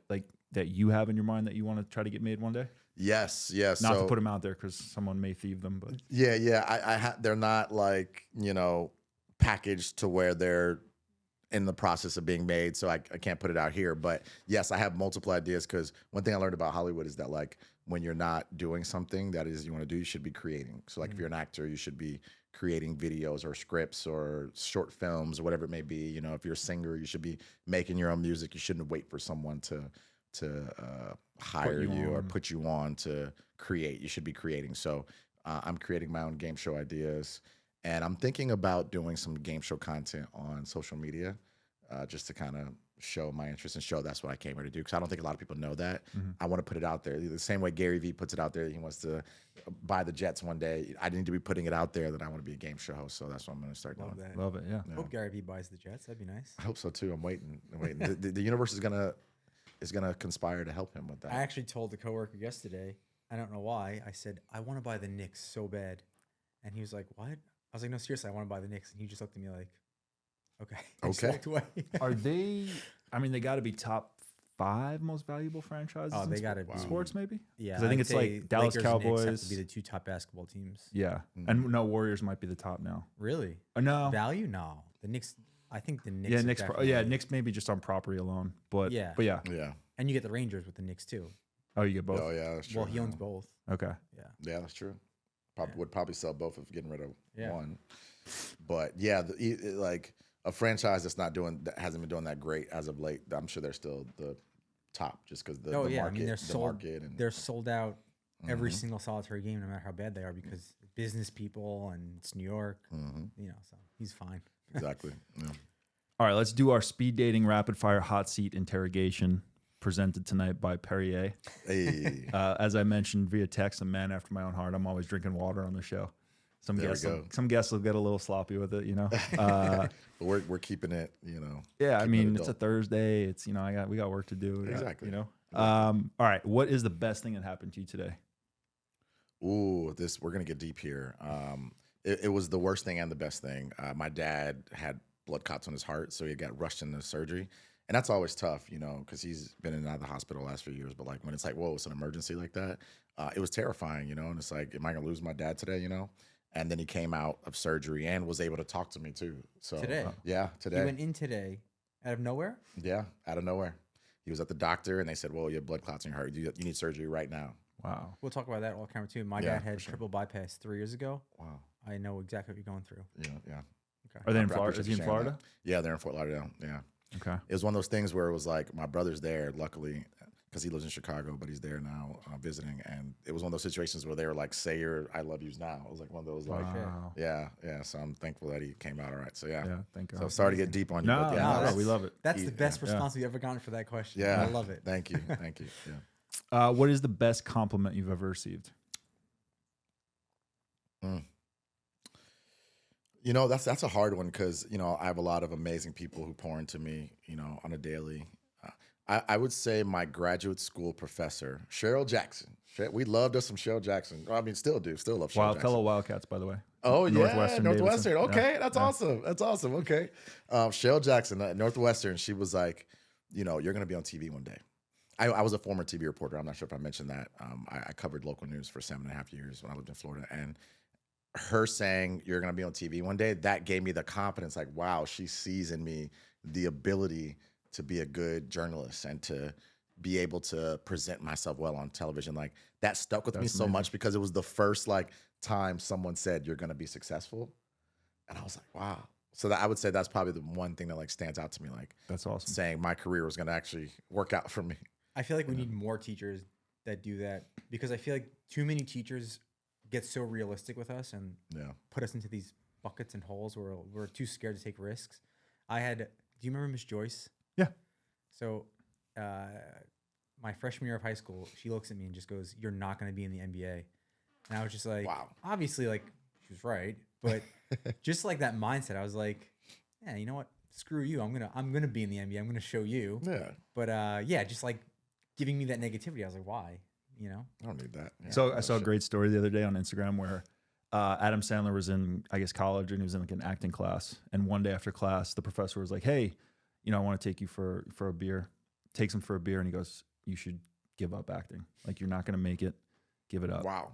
[SPEAKER 1] you have in your mind that you want to try to get made one day?
[SPEAKER 2] Yes.
[SPEAKER 1] Not to put them out there because someone may thieve them, but
[SPEAKER 2] Yeah. They're not like, packaged to where they're in the process of being made. So I can't put it out here. But yes, I have multiple ideas because one thing I learned about Hollywood is that like when you're not doing something that is you want to do, you should be creating. So like if you're an actor, you should be creating videos or scripts or short films or whatever it may be. If you're a singer, you should be making your own music. You shouldn't wait for someone to hire you or put you on to create. You should be creating. So I'm creating my own game show ideas. And I'm thinking about doing some game show content on social media just to kind of show my interest and show that's what I came here to do. Because I don't think a lot of people know that. I want to put it out there. The same way Gary Vee puts it out there. He wants to buy the Jets one day. I need to be putting it out there that I want to be a game show host. So that's what I'm going to start
[SPEAKER 3] Love
[SPEAKER 2] doing.
[SPEAKER 3] that.
[SPEAKER 1] love it. Yeah.
[SPEAKER 3] Hope Gary Vee buys the Jets. That'd be nice.
[SPEAKER 2] I hope so too. I'm waiting. The universe is gonna conspire to help him with that.
[SPEAKER 3] I actually told a coworker yesterday. I don't know why. I said I want to buy the Knicks so bad, and he was like, "What?" I was like, "No, seriously, I want to buy the Knicks." And he just looked at me like, "Okay." And just
[SPEAKER 2] Okay.
[SPEAKER 3] walked away.
[SPEAKER 1] Are they? I mean, they got to be top 5 most valuable franchises.
[SPEAKER 3] Oh,
[SPEAKER 1] in
[SPEAKER 3] they gotta be.
[SPEAKER 1] sports, maybe.
[SPEAKER 3] Yeah,
[SPEAKER 1] 'Cause I think
[SPEAKER 3] I'd
[SPEAKER 1] it's
[SPEAKER 3] say
[SPEAKER 1] like Dallas
[SPEAKER 3] Lakers and Knicks have
[SPEAKER 1] Cowboys.
[SPEAKER 3] to be the 2 top basketball teams.
[SPEAKER 1] Yeah, and no, Warriors might be the top now.
[SPEAKER 3] Really?
[SPEAKER 1] No,
[SPEAKER 3] Value? No. The Knicks. I think the Knicks.
[SPEAKER 1] yeah,
[SPEAKER 3] are
[SPEAKER 1] Knicks.
[SPEAKER 3] definitely-
[SPEAKER 1] Knicks maybe just on property alone, but
[SPEAKER 3] Yeah.
[SPEAKER 1] but yeah.
[SPEAKER 2] Yeah.
[SPEAKER 3] And you get the Rangers with the Knicks too.
[SPEAKER 1] Oh, you get both.
[SPEAKER 2] Oh yeah, that's true.
[SPEAKER 3] Well, he owns both.
[SPEAKER 1] Okay.
[SPEAKER 2] Yeah, that's true.
[SPEAKER 3] Yeah.
[SPEAKER 2] Would probably sell both if getting rid of
[SPEAKER 3] Yeah.
[SPEAKER 2] one. But yeah, like a franchise that hasn't been doing that great as of late. I'm sure they're still the top just because the market.
[SPEAKER 3] I mean they're sold.
[SPEAKER 2] Market and,
[SPEAKER 3] They're sold out every single solitary game, no matter how bad they are, because business people and it's New York. So he's fine.
[SPEAKER 2] exactly. Yeah.
[SPEAKER 1] All right, let's do our speed dating rapid fire hot seat interrogation presented tonight by Perrier.
[SPEAKER 2] Hey,
[SPEAKER 1] As I mentioned via text, a man after my own heart. I'm always drinking water on the show. Some
[SPEAKER 2] There we
[SPEAKER 1] guests,
[SPEAKER 2] go.
[SPEAKER 1] some guests will get a little sloppy with it,
[SPEAKER 2] but we're keeping it.
[SPEAKER 1] Yeah, I
[SPEAKER 2] keeping
[SPEAKER 1] mean,
[SPEAKER 2] it
[SPEAKER 1] it's a
[SPEAKER 2] adult.
[SPEAKER 1] Thursday. It's we got work to do.
[SPEAKER 2] Exactly.
[SPEAKER 1] All right, what is the best thing that happened to you today?
[SPEAKER 2] Ooh, we're gonna get deep here. It was the worst thing and the best thing. My dad had blood clots on his heart, so he got rushed into surgery. And that's always tough, you know, because he's been in and out of the hospital the last few years. But like when it's like, whoa, it's an emergency like that, it was terrifying, you know. And it's like, am I gonna lose my dad today, you know? And then he came out of surgery and was able to talk to me too. So
[SPEAKER 3] Today?
[SPEAKER 2] yeah,
[SPEAKER 3] He
[SPEAKER 2] today,
[SPEAKER 3] went in today out of nowhere.
[SPEAKER 2] yeah, out of nowhere. He was at the doctor and they said, well, you have blood clots in your heart. You need surgery right now.
[SPEAKER 1] Wow.
[SPEAKER 3] We'll talk about that off camera too. My
[SPEAKER 2] Yeah,
[SPEAKER 3] dad had
[SPEAKER 2] for sure.
[SPEAKER 3] triple bypass 3 years ago.
[SPEAKER 2] Wow.
[SPEAKER 3] I know exactly what you're going through.
[SPEAKER 2] Yeah, yeah.
[SPEAKER 1] Are they in
[SPEAKER 2] I
[SPEAKER 1] Florida?
[SPEAKER 2] appreciate
[SPEAKER 1] Is he in
[SPEAKER 2] you sharing
[SPEAKER 1] Florida?
[SPEAKER 2] that. Yeah, they're in Fort Lauderdale. Yeah.
[SPEAKER 1] Okay.
[SPEAKER 2] It was one of those things where it was like my brother's there, luckily, because he lives in Chicago, but he's there now visiting. And it was one of those situations where they were like, say your I love yous now. It was like one of those like,
[SPEAKER 1] Wow.
[SPEAKER 2] yeah. So I'm thankful that he came out all right. So yeah.
[SPEAKER 1] Yeah. Thank God.
[SPEAKER 2] So sorry to get deep on you.
[SPEAKER 1] No,
[SPEAKER 2] but yeah,
[SPEAKER 1] no,
[SPEAKER 2] that's-
[SPEAKER 1] we love it.
[SPEAKER 3] That's the best
[SPEAKER 2] Yeah.
[SPEAKER 3] response we've ever gotten for that question.
[SPEAKER 2] Yeah.
[SPEAKER 3] I love it.
[SPEAKER 2] Thank you. Thank you. Yeah.
[SPEAKER 1] What is the best compliment you've ever received?
[SPEAKER 2] You know, that's a hard one because, you know, I have a lot of amazing people who pour into me, you know, on a daily. I would say my graduate school professor, Cheryl Jackson. We loved us some Cheryl Jackson. I mean, still do. Still love Cheryl Jackson.
[SPEAKER 1] Fellow Wildcats, by the way.
[SPEAKER 2] Oh, yeah.
[SPEAKER 1] Northwestern,
[SPEAKER 2] Northwestern.
[SPEAKER 1] Davidson.
[SPEAKER 2] Okay.
[SPEAKER 1] Yeah.
[SPEAKER 2] That's
[SPEAKER 1] Yeah.
[SPEAKER 2] awesome. That's awesome. Okay. Cheryl Jackson at Northwestern, she was like, you know, you're going to be on TV one day. I was a former TV reporter. I'm not sure if I mentioned that. I covered local news for 7.5 years when I lived in Florida. And her saying, you're going to be on TV one day, that gave me the confidence, like, wow, she sees in me the ability to be a good journalist and to be able to present myself well on television. Like, that stuck with me so much because it was the first, like, time someone said, you're going to be successful. And I was like, wow. So I would say that's probably the one thing that, like, stands out to me, like,
[SPEAKER 1] That's awesome.
[SPEAKER 2] saying my career was going to actually work out for me.
[SPEAKER 3] I feel like we need more teachers that do that because I feel like too many teachers get so realistic with us and
[SPEAKER 2] Yeah.
[SPEAKER 3] put us into these buckets and holes where we're too scared to take risks. Do you remember Miss Joyce?
[SPEAKER 1] Yeah.
[SPEAKER 3] So my freshman year of high school, she looks at me and just goes, "You're not going to be in the NBA." And I was just like,
[SPEAKER 2] Wow.
[SPEAKER 3] obviously, like, she was right. But just like that mindset, I was like, yeah, you know what? Screw you. I'm gonna be in the NBA. I'm gonna show you.
[SPEAKER 2] Yeah.
[SPEAKER 3] But yeah, just like giving me that negativity. I was like, why? You know?
[SPEAKER 2] I don't need that. Yeah.
[SPEAKER 1] So I saw a great story the other day on Instagram where Adam Sandler was in, I guess, college, and he was in like an acting class. And one day after class, the professor was like, "Hey, you know, I want to take you for a beer." Takes him for a beer, and he goes, "You should give up acting. Like, you're not going to make it. Give it up."
[SPEAKER 2] Wow.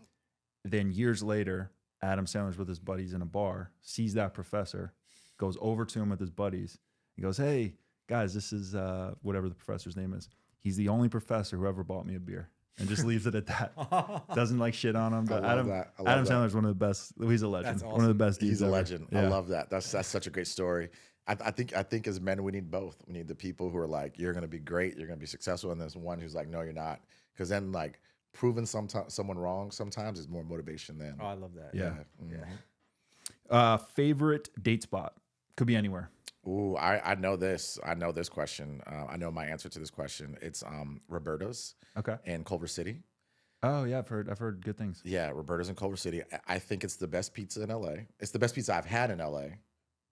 [SPEAKER 1] Then years later, Adam Sandler's with his buddies in a bar, sees that professor, goes over to him with his buddies. He goes, "Hey, guys, this is whatever the professor's name is. He's the only professor who ever bought me a beer." And just leaves it at that. Doesn't like shit on him. But
[SPEAKER 2] I love
[SPEAKER 1] Adam
[SPEAKER 2] that.
[SPEAKER 1] Sandler's one of the best. He's a legend.
[SPEAKER 3] That's
[SPEAKER 1] One of the
[SPEAKER 3] awesome.
[SPEAKER 1] best dudes
[SPEAKER 2] He's a
[SPEAKER 1] ever.
[SPEAKER 2] legend.
[SPEAKER 1] Yeah.
[SPEAKER 2] I love that. That's such a great story. I think as men we need both. We need the people who are like, you're gonna be great, you're gonna be successful, and there's one who's like, no, you're not. Because then like proving someone wrong sometimes is more motivation than
[SPEAKER 3] Oh, I love that.
[SPEAKER 1] Yeah.
[SPEAKER 3] Yeah.
[SPEAKER 1] Favorite date spot? Could be anywhere.
[SPEAKER 2] Ooh, I know this. I know this question. I know my answer to this question. It's Roberto's
[SPEAKER 1] Okay.
[SPEAKER 2] in Culver City.
[SPEAKER 1] Oh yeah, I've heard good things.
[SPEAKER 2] Yeah, Roberto's in Culver City. I think it's the best pizza in LA. It's the best pizza I've had in LA.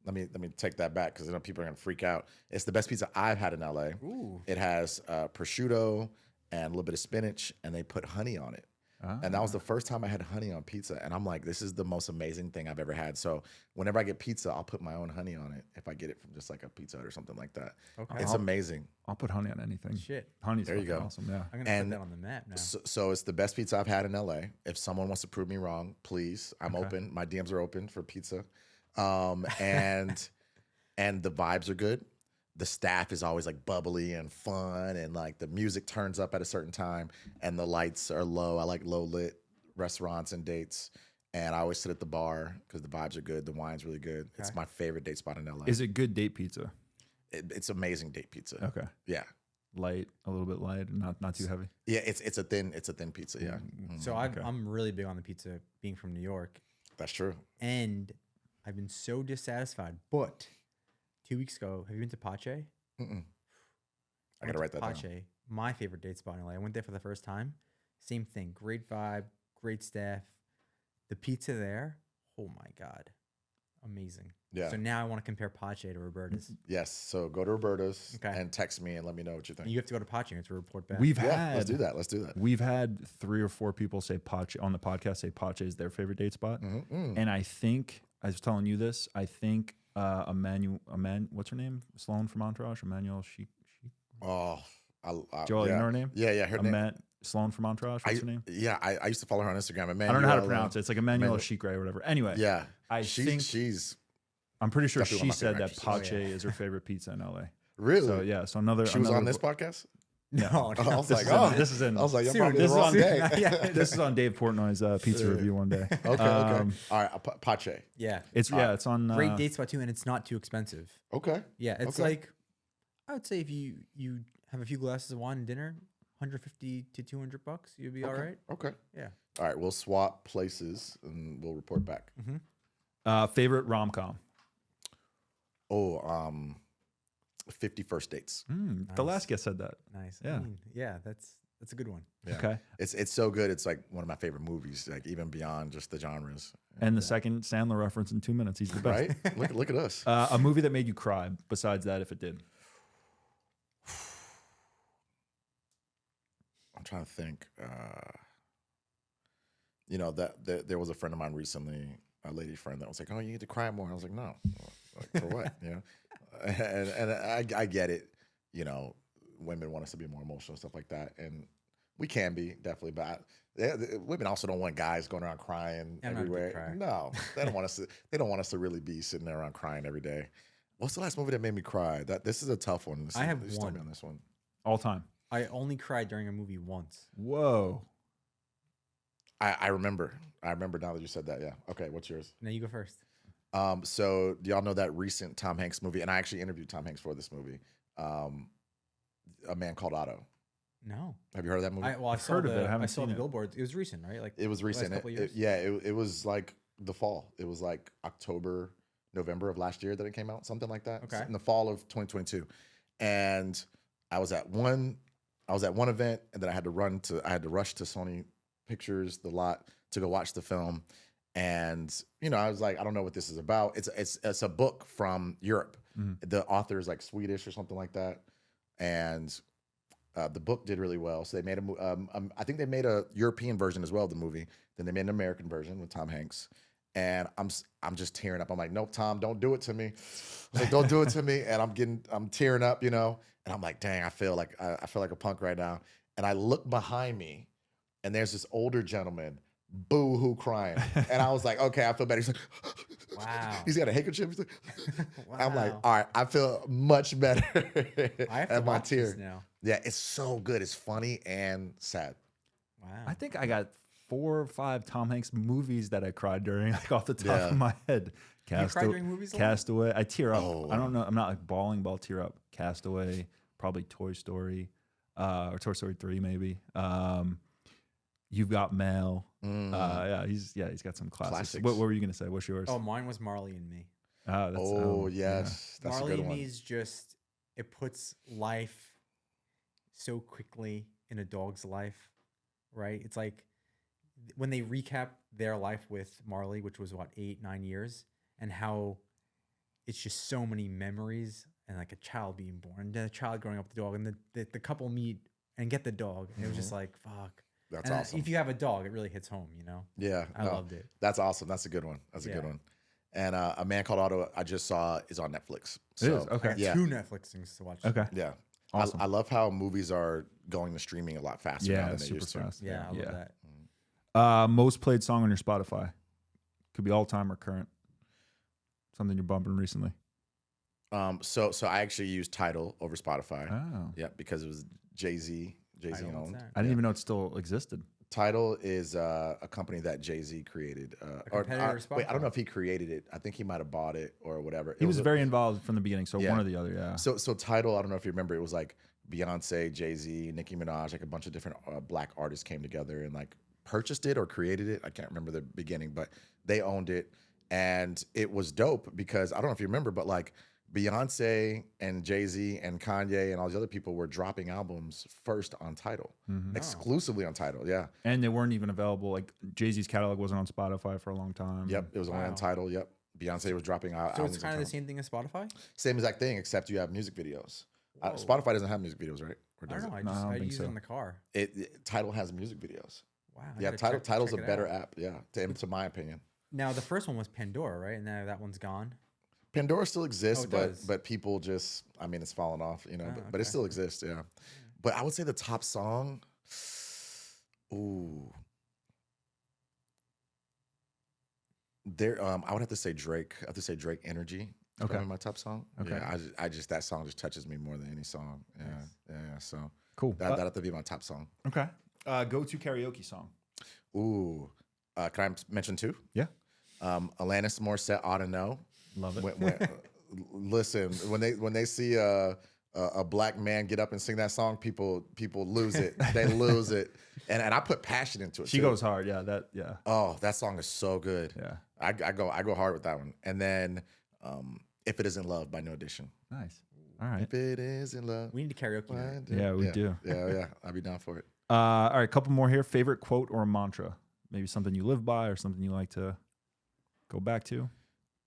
[SPEAKER 2] Let me take that back because I know people are gonna freak out. It's the best pizza I've had in LA.
[SPEAKER 3] Ooh.
[SPEAKER 2] It has prosciutto and a little bit of spinach, and they put honey on it. And that was the first time I had honey on pizza. And I'm like, this is the most amazing thing I've ever had. So whenever I get pizza, I'll put my own honey on it if I get it from just like a Pizza Hut or something like that.
[SPEAKER 3] Okay.
[SPEAKER 2] It's amazing.
[SPEAKER 1] I'll put honey on anything.
[SPEAKER 3] Shit.
[SPEAKER 1] Honey's
[SPEAKER 2] There you
[SPEAKER 1] fucking
[SPEAKER 2] go.
[SPEAKER 1] awesome. Yeah.
[SPEAKER 3] I'm gonna
[SPEAKER 2] And
[SPEAKER 3] put that on the map now.
[SPEAKER 2] So it's the best pizza I've had in LA. If someone wants to prove me wrong, please, I'm open. My DMs are open for pizza. And the vibes are good. The staff is always like bubbly and fun, and like the music turns up at a certain time and the lights are low. I like low lit restaurants and dates. And I always sit at the bar because the vibes are good. The wine's really good. It's
[SPEAKER 3] Okay.
[SPEAKER 2] my favorite date spot in LA.
[SPEAKER 1] Is it good date pizza?
[SPEAKER 2] It's amazing date pizza.
[SPEAKER 1] Okay.
[SPEAKER 2] Yeah.
[SPEAKER 1] Light, a little bit light, not too heavy.
[SPEAKER 2] Yeah, it's a thin pizza. Yeah.
[SPEAKER 3] So I'm really big on the pizza, being from New York,
[SPEAKER 2] That's true.
[SPEAKER 3] and I've been so dissatisfied. But 2 weeks ago, have you been to Pache?
[SPEAKER 2] I gotta write that down.
[SPEAKER 3] Pache, my favorite date spot in LA. I went there for the first time. Same thing. Great vibe, great staff. The pizza there, oh my God, amazing.
[SPEAKER 2] Yeah.
[SPEAKER 3] So now I want to compare Pache to Roberta's.
[SPEAKER 2] Yes. So go to Roberto's
[SPEAKER 3] Okay.
[SPEAKER 2] and text me and let me know what you think.
[SPEAKER 3] And you have to go to Pache to report back.
[SPEAKER 1] We've
[SPEAKER 2] Yeah,
[SPEAKER 1] had
[SPEAKER 2] let's do that. Let's do that.
[SPEAKER 1] We've had 3 or 4 people say Pache on the podcast, say Pache is their favorite date spot.
[SPEAKER 2] Mm-hmm.
[SPEAKER 1] And I think I was telling you this. I think What's her name? Sloane from Entourage. Emmanuel Sheik.
[SPEAKER 2] Oh,
[SPEAKER 1] Joel,
[SPEAKER 2] yeah.
[SPEAKER 1] you know her name?
[SPEAKER 2] Yeah, her name.
[SPEAKER 1] Sloane from Entourage. What's her name?
[SPEAKER 2] Yeah, I used to follow her on Instagram.
[SPEAKER 1] I don't know how to pronounce it. It's like Emmanuel Chikre or whatever. Anyway,
[SPEAKER 2] Yeah,
[SPEAKER 1] she's. I'm pretty sure
[SPEAKER 2] definitely one
[SPEAKER 1] she
[SPEAKER 2] of my
[SPEAKER 1] said
[SPEAKER 2] favorite
[SPEAKER 1] that
[SPEAKER 2] actresses.
[SPEAKER 1] Pache is her favorite pizza in LA.
[SPEAKER 2] Really?
[SPEAKER 1] So yeah, so another.
[SPEAKER 2] She was on
[SPEAKER 1] another
[SPEAKER 2] this podcast.
[SPEAKER 3] No,
[SPEAKER 2] I was like,
[SPEAKER 1] this is in.
[SPEAKER 2] I was like, you're
[SPEAKER 3] Soon.
[SPEAKER 2] probably
[SPEAKER 3] This
[SPEAKER 2] the
[SPEAKER 3] is
[SPEAKER 2] wrong
[SPEAKER 3] soon.
[SPEAKER 2] day.
[SPEAKER 3] Yeah.
[SPEAKER 1] This is on Dave Portnoy's pizza review one day.
[SPEAKER 2] Okay. All right, Pache.
[SPEAKER 3] yeah.
[SPEAKER 1] It's it's on.
[SPEAKER 3] Great date spot too, and it's not too expensive.
[SPEAKER 2] Okay.
[SPEAKER 3] Yeah, it's
[SPEAKER 2] Okay.
[SPEAKER 3] like I would say if you have a few glasses of wine and dinner, $150 to $200, you'll be all right.
[SPEAKER 2] Okay.
[SPEAKER 3] Yeah.
[SPEAKER 2] All right, we'll swap places and we'll report back.
[SPEAKER 1] Favorite rom com.
[SPEAKER 2] Oh, 50 First Dates.
[SPEAKER 1] The last guest said that.
[SPEAKER 3] Nice.
[SPEAKER 1] Yeah.
[SPEAKER 3] I mean, yeah, that's a good one.
[SPEAKER 2] Yeah.
[SPEAKER 1] Okay.
[SPEAKER 2] It's so good. It's like one of my favorite movies, like even beyond just the genres.
[SPEAKER 1] And the second Sandler reference in 2 minutes. He's the best.
[SPEAKER 2] Right? Look at us.
[SPEAKER 1] A movie that made you cry. Besides that, if it did.
[SPEAKER 2] I'm trying to think. You know, there was a friend of mine recently, a lady friend that was like, "Oh, you need to cry more." I was like, "No, like, for what?" You know, and I get it. You know, women want us to be more emotional, stuff like that, and we can be definitely, but women also don't want guys going around crying
[SPEAKER 3] I'm not a big
[SPEAKER 2] everywhere.
[SPEAKER 3] crier.
[SPEAKER 2] No, they don't want us to. They don't want us to really be sitting there around crying every day. What's the last movie that made me cry? This is a tough one.
[SPEAKER 3] I have
[SPEAKER 2] Just tell me
[SPEAKER 3] one.
[SPEAKER 2] on this one.
[SPEAKER 1] All time.
[SPEAKER 3] I only cried during a movie once.
[SPEAKER 1] Whoa.
[SPEAKER 2] I remember. I remember now that you said that. Yeah. Okay. What's yours?
[SPEAKER 3] Now you go first.
[SPEAKER 2] So do y'all know that recent Tom Hanks movie? And I actually interviewed Tom Hanks for this movie. A Man Called Otto.
[SPEAKER 3] No.
[SPEAKER 2] Have you heard of that movie?
[SPEAKER 3] I saw
[SPEAKER 1] heard of it. I
[SPEAKER 3] I
[SPEAKER 1] haven't
[SPEAKER 3] saw
[SPEAKER 1] seen
[SPEAKER 3] the
[SPEAKER 1] it.
[SPEAKER 3] billboards. It was recent, right? Like
[SPEAKER 2] It was recent.
[SPEAKER 3] Last couple
[SPEAKER 2] It-
[SPEAKER 3] years?
[SPEAKER 2] yeah, it was like the fall. It was like October, November of last year that it came out, something like that.
[SPEAKER 3] Okay.
[SPEAKER 2] In the fall of 2022. And I was at one event, and then I had to rush to Sony Pictures, the lot, to go watch the film. And you know, I was like, I don't know what this is about. It's a book from Europe. The author is like Swedish or something like that. And the book did really well. So they made I think they made a European version as well of the movie. Then they made an American version with Tom Hanks. And I'm just tearing up. I'm like, nope, Tom, don't do it to me. I was like, don't do it to me. And I'm tearing up, you know. And I'm like, dang, I feel like a punk right now. And I look behind me, and there's this older gentleman, boo-hoo crying. And I was like, okay, I feel better. He's like,
[SPEAKER 3] Wow.
[SPEAKER 2] He's got a handkerchief. He's like, I'm like,
[SPEAKER 3] Wow.
[SPEAKER 2] all right, I feel much better.
[SPEAKER 3] I have to
[SPEAKER 2] at my
[SPEAKER 3] watch this
[SPEAKER 2] tear.
[SPEAKER 3] now.
[SPEAKER 2] Yeah, it's so good. It's funny and sad.
[SPEAKER 3] Wow.
[SPEAKER 1] I think I got 4 or 5 Tom Hanks movies that I cried during, like off the top
[SPEAKER 2] Yeah.
[SPEAKER 1] of my head.
[SPEAKER 3] You cry during movies a lot?
[SPEAKER 1] Castaway. I tear up.
[SPEAKER 2] Oh.
[SPEAKER 1] I don't know. I'm not like bawling, but I'll tear up. Castaway, probably Toy Story, or Toy Story 3 maybe. You've Got Mail. He's got some classics. What were you gonna say? What's yours?
[SPEAKER 3] Oh, mine was Marley and Me.
[SPEAKER 2] Yes, that's
[SPEAKER 3] Marley
[SPEAKER 2] a good
[SPEAKER 3] and
[SPEAKER 2] one.
[SPEAKER 3] Me is just, it puts life so quickly in a dog's life, right? It's like when they recap their life with Marley, which was what, 8-9 years, and how it's just so many memories, and like a child being born, and then a child growing up with the dog, and the couple meet and get the dog, and it was just like, fuck.
[SPEAKER 2] That's
[SPEAKER 3] And
[SPEAKER 2] awesome.
[SPEAKER 3] If you have a dog, it really hits home, you know?
[SPEAKER 2] Yeah,
[SPEAKER 3] I loved it.
[SPEAKER 2] That's awesome. That's a good one. That's a good
[SPEAKER 3] Yeah.
[SPEAKER 2] one. And A Man Called Otto, I just saw is on Netflix.
[SPEAKER 1] It is? Okay.
[SPEAKER 3] I got
[SPEAKER 2] Yeah.
[SPEAKER 3] 2 Netflix things to watch.
[SPEAKER 1] Okay.
[SPEAKER 2] Yeah.
[SPEAKER 1] Awesome.
[SPEAKER 2] I love how movies are going to streaming a lot faster now
[SPEAKER 1] Yeah,
[SPEAKER 2] than they
[SPEAKER 1] super
[SPEAKER 2] used to.
[SPEAKER 1] fast.
[SPEAKER 3] Yeah, I love
[SPEAKER 1] Yeah.
[SPEAKER 3] that.
[SPEAKER 1] Most played song on your Spotify. Could be all time or current. Something you're bumping recently.
[SPEAKER 2] So I actually used Tidal over Spotify.
[SPEAKER 1] Oh.
[SPEAKER 2] Yeah, because it was Jay-Z
[SPEAKER 3] Tidal, what's
[SPEAKER 2] owned.
[SPEAKER 3] that?
[SPEAKER 1] I didn't even know it still existed.
[SPEAKER 2] Tidal is a company that Jay-Z created.
[SPEAKER 3] competitor to
[SPEAKER 2] Wait, I don't know
[SPEAKER 3] Spotify.
[SPEAKER 2] if he created it. I think he might have bought it or whatever.
[SPEAKER 1] He was very involved from the beginning, so
[SPEAKER 2] Yeah.
[SPEAKER 1] one or the other, yeah.
[SPEAKER 2] So Tidal, I don't know if you remember, it was like Beyonce, Jay-Z, Nicki Minaj, like a bunch of different black artists came together and like purchased it or created it. I can't remember the beginning, but they owned it. And it was dope because I don't know if you remember, but like Beyonce and Jay-Z and Kanye and all these other people were dropping albums first on Tidal, exclusively on Tidal. Yeah.
[SPEAKER 1] And they weren't even available. Like Jay-Z's catalog wasn't on Spotify for a long time.
[SPEAKER 2] Yep. It was only on
[SPEAKER 3] Wow.
[SPEAKER 2] Tidal. Yep. Beyonce was dropping
[SPEAKER 3] So
[SPEAKER 2] albums.
[SPEAKER 3] it's kind of
[SPEAKER 2] on
[SPEAKER 3] the same thing as Spotify?
[SPEAKER 2] Same exact thing, except you have music videos.
[SPEAKER 3] Whoa.
[SPEAKER 2] Spotify doesn't have music videos, right? Or
[SPEAKER 3] I
[SPEAKER 2] does
[SPEAKER 3] don't know.
[SPEAKER 2] it?
[SPEAKER 3] I
[SPEAKER 1] No, I
[SPEAKER 3] just
[SPEAKER 1] don't
[SPEAKER 3] I
[SPEAKER 1] think
[SPEAKER 3] use
[SPEAKER 1] so.
[SPEAKER 3] it in the car.
[SPEAKER 2] Tidal has music videos.
[SPEAKER 3] Wow. I
[SPEAKER 2] Yeah,
[SPEAKER 3] gotta
[SPEAKER 2] Tidal's
[SPEAKER 3] check
[SPEAKER 2] a
[SPEAKER 3] it
[SPEAKER 2] better
[SPEAKER 3] out.
[SPEAKER 2] app. Yeah, to my opinion.
[SPEAKER 3] Now the first one was Pandora, right? And now that one's gone.
[SPEAKER 2] Pandora still exists,
[SPEAKER 3] Oh, it does.
[SPEAKER 2] but people just, I mean, it's fallen off, you know,
[SPEAKER 3] Oh,
[SPEAKER 2] but it
[SPEAKER 3] okay.
[SPEAKER 2] still exists, yeah. But I would say the top song, ooh, I would have to say Drake. I have to say Drake Energy. Is
[SPEAKER 1] Okay.
[SPEAKER 2] probably my top song.
[SPEAKER 1] Okay.
[SPEAKER 2] Yeah, I just that song just touches me more than any song. Yeah,
[SPEAKER 3] Nice.
[SPEAKER 2] yeah. So
[SPEAKER 1] Cool.
[SPEAKER 2] that have to be my top song.
[SPEAKER 1] Okay. Go-to karaoke song.
[SPEAKER 2] Ooh, can I mention two?
[SPEAKER 1] Yeah.
[SPEAKER 2] Alanis Morissette, Ought to Know.
[SPEAKER 1] Love it.
[SPEAKER 2] Listen, when they see a black man get up and sing that song, people lose it. They lose it, and I put passion into it.
[SPEAKER 1] She
[SPEAKER 2] too.
[SPEAKER 1] goes hard. Yeah.
[SPEAKER 2] Oh, that song is so good.
[SPEAKER 1] Yeah.
[SPEAKER 2] I go hard with that one. And then If It Isn't Love by No Addition.
[SPEAKER 1] Nice. All right.
[SPEAKER 2] If it isn't love,
[SPEAKER 3] We need to karaoke night.
[SPEAKER 1] Yeah, we do.
[SPEAKER 2] Yeah. I'll be down for it.
[SPEAKER 1] All right. Couple more here. Favorite quote or mantra? Maybe something you live by or something you like to go back to.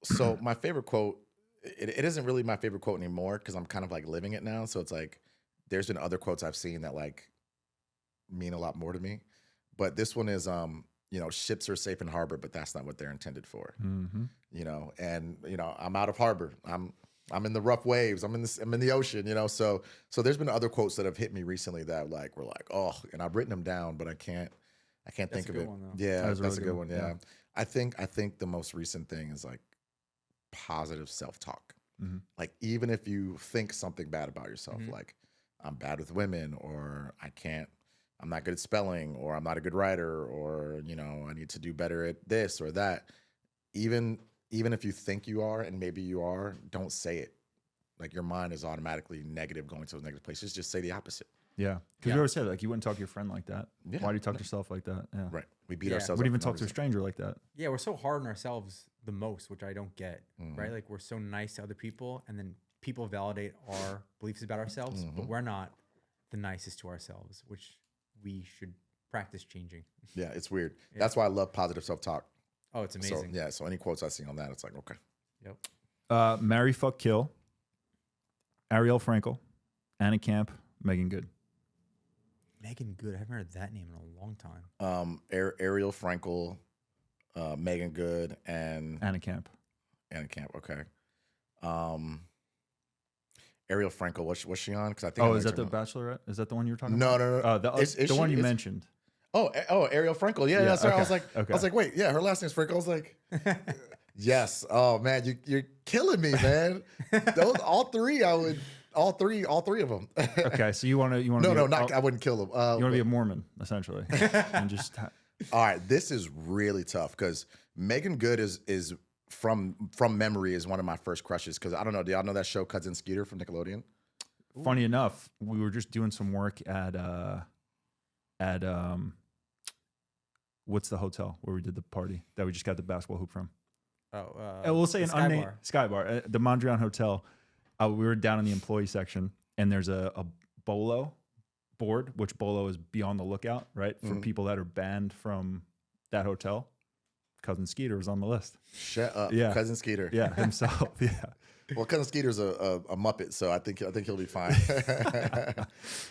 [SPEAKER 2] So my favorite quote, it isn't really my favorite quote anymore because I'm kind of like living it now. So it's like there's been other quotes I've seen that like mean a lot more to me. But this one is ships are safe in harbor, but that's not what they're intended for.
[SPEAKER 1] Mm-hmm.
[SPEAKER 2] I'm out of harbor. I'm in the rough waves. I'm in the ocean, So there's been other quotes that have hit me recently that like were like, oh, and I've written them down, but I can't think
[SPEAKER 3] a
[SPEAKER 2] of
[SPEAKER 3] good
[SPEAKER 2] it.
[SPEAKER 3] one, though.
[SPEAKER 2] Yeah,
[SPEAKER 1] That is a
[SPEAKER 2] that's
[SPEAKER 1] really
[SPEAKER 2] a
[SPEAKER 1] good
[SPEAKER 2] good
[SPEAKER 1] one,
[SPEAKER 2] one. Yeah.
[SPEAKER 1] yeah.
[SPEAKER 2] I think the most recent thing is like positive self-talk.
[SPEAKER 1] Mhm.
[SPEAKER 2] Like even if you think something bad about yourself, like I'm bad with women, or I'm not good at spelling, or I'm not a good writer, or I need to do better at this or that. Even if you think you are, and maybe you are, don't say it. Like your mind is automatically negative going to those negative places. Just say the opposite.
[SPEAKER 1] Yeah. Because
[SPEAKER 3] Yeah.
[SPEAKER 1] you always said like you wouldn't talk to your friend like that.
[SPEAKER 2] Yeah.
[SPEAKER 1] Why do you talk to yourself like that? Yeah.
[SPEAKER 2] Right. We beat
[SPEAKER 3] Yeah.
[SPEAKER 2] ourselves
[SPEAKER 1] Would
[SPEAKER 2] up
[SPEAKER 1] even
[SPEAKER 2] for no
[SPEAKER 1] talk to a
[SPEAKER 2] reason.
[SPEAKER 1] stranger like that.
[SPEAKER 3] Yeah, we're so hard on ourselves the most, which I don't get.
[SPEAKER 2] Mhm.
[SPEAKER 3] Right? Like we're so nice to other people, and then people validate our beliefs about ourselves, but we're not the nicest to ourselves, which we should practice changing.
[SPEAKER 2] Yeah, it's weird.
[SPEAKER 3] Yeah.
[SPEAKER 2] That's why I love positive self-talk.
[SPEAKER 3] Oh, it's amazing.
[SPEAKER 2] So any quotes I see on that, it's like, okay.
[SPEAKER 3] Yep.
[SPEAKER 1] Marry, fuck, kill. Ariel Frankel, Anna Camp, Megan Good.
[SPEAKER 3] Megan Good. I haven't heard that name in a long time.
[SPEAKER 2] Ariel Frankel, Megan Good, and
[SPEAKER 1] Anna Camp.
[SPEAKER 2] Anna Camp. Okay. Ariel Frankel, what's she on? Because I think. I
[SPEAKER 1] Oh,
[SPEAKER 2] know
[SPEAKER 1] is that the
[SPEAKER 2] you're talking
[SPEAKER 1] Bachelorette? Is that the one you were talking
[SPEAKER 2] about.
[SPEAKER 1] about?
[SPEAKER 2] No.
[SPEAKER 1] The
[SPEAKER 2] Is
[SPEAKER 1] one
[SPEAKER 2] she-
[SPEAKER 1] you
[SPEAKER 2] is-
[SPEAKER 1] mentioned.
[SPEAKER 2] Oh, Ariel Frankel. Yeah,
[SPEAKER 1] Yeah,
[SPEAKER 2] that's right.
[SPEAKER 1] okay,
[SPEAKER 2] I was like,
[SPEAKER 1] okay.
[SPEAKER 2] wait, yeah, her last name's Frankel. I was like, yes. Oh man, you're killing me, man. Those all three of them.
[SPEAKER 1] Okay, so you want to
[SPEAKER 2] No, I wouldn't kill them.
[SPEAKER 1] you want to be a Mormon essentially, and just
[SPEAKER 2] All right, this is really tough because Megan Good is from memory is one of my first crushes. Because I don't know, do y'all know that show Cousin Skeeter from Nickelodeon?
[SPEAKER 1] funny enough, we were just doing some work at what's the hotel where we did the party that we just got the basketball hoop from? We'll say an
[SPEAKER 3] Sky
[SPEAKER 1] unnamed
[SPEAKER 3] Bar.
[SPEAKER 1] Sky Bar, the Mondrian Hotel. We were down in the employee section, and there's a bolo board, which bolo is be on the lookout, right, for people that are banned from that hotel. Cousin Skeeter was on the list.
[SPEAKER 2] Shut up,
[SPEAKER 1] Yeah.
[SPEAKER 2] Cousin Skeeter.
[SPEAKER 1] Yeah, himself. Yeah.
[SPEAKER 2] Well, Cousin Skeeter's a Muppet, so I think he'll be fine.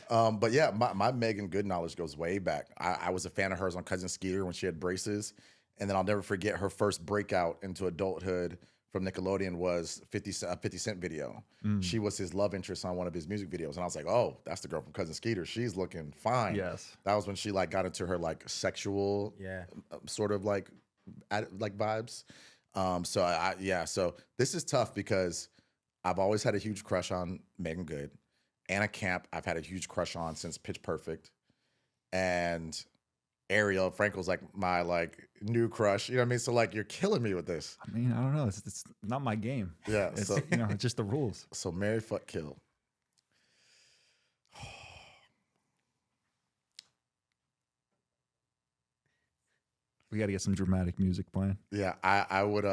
[SPEAKER 2] But yeah, my Megan Good knowledge goes way back. I was a fan of hers on Cousin Skeeter when she had braces, and then I'll never forget her first breakout into adulthood from Nickelodeon was 50 Cent video. She was his love interest on one of his music videos, and I was like, oh, that's the girl from Cousin Skeeter. She's looking fine.
[SPEAKER 1] Yes.
[SPEAKER 2] That was when she like got into her like sexual
[SPEAKER 3] Yeah.
[SPEAKER 2] sort of like vibes. So this is tough because I've always had a huge crush on Megan Good. Anna Camp, I've had a huge crush on since Pitch Perfect. And Ariel Frankel's like my like new crush. You know what I mean? So like you're killing me with this.
[SPEAKER 1] I mean, I don't know. It's not my game.
[SPEAKER 2] Yeah.
[SPEAKER 1] It's
[SPEAKER 2] So
[SPEAKER 1] it's just the rules.
[SPEAKER 2] so marry, fuck, kill.
[SPEAKER 1] We got to get some dramatic music playing.
[SPEAKER 2] Yeah, I would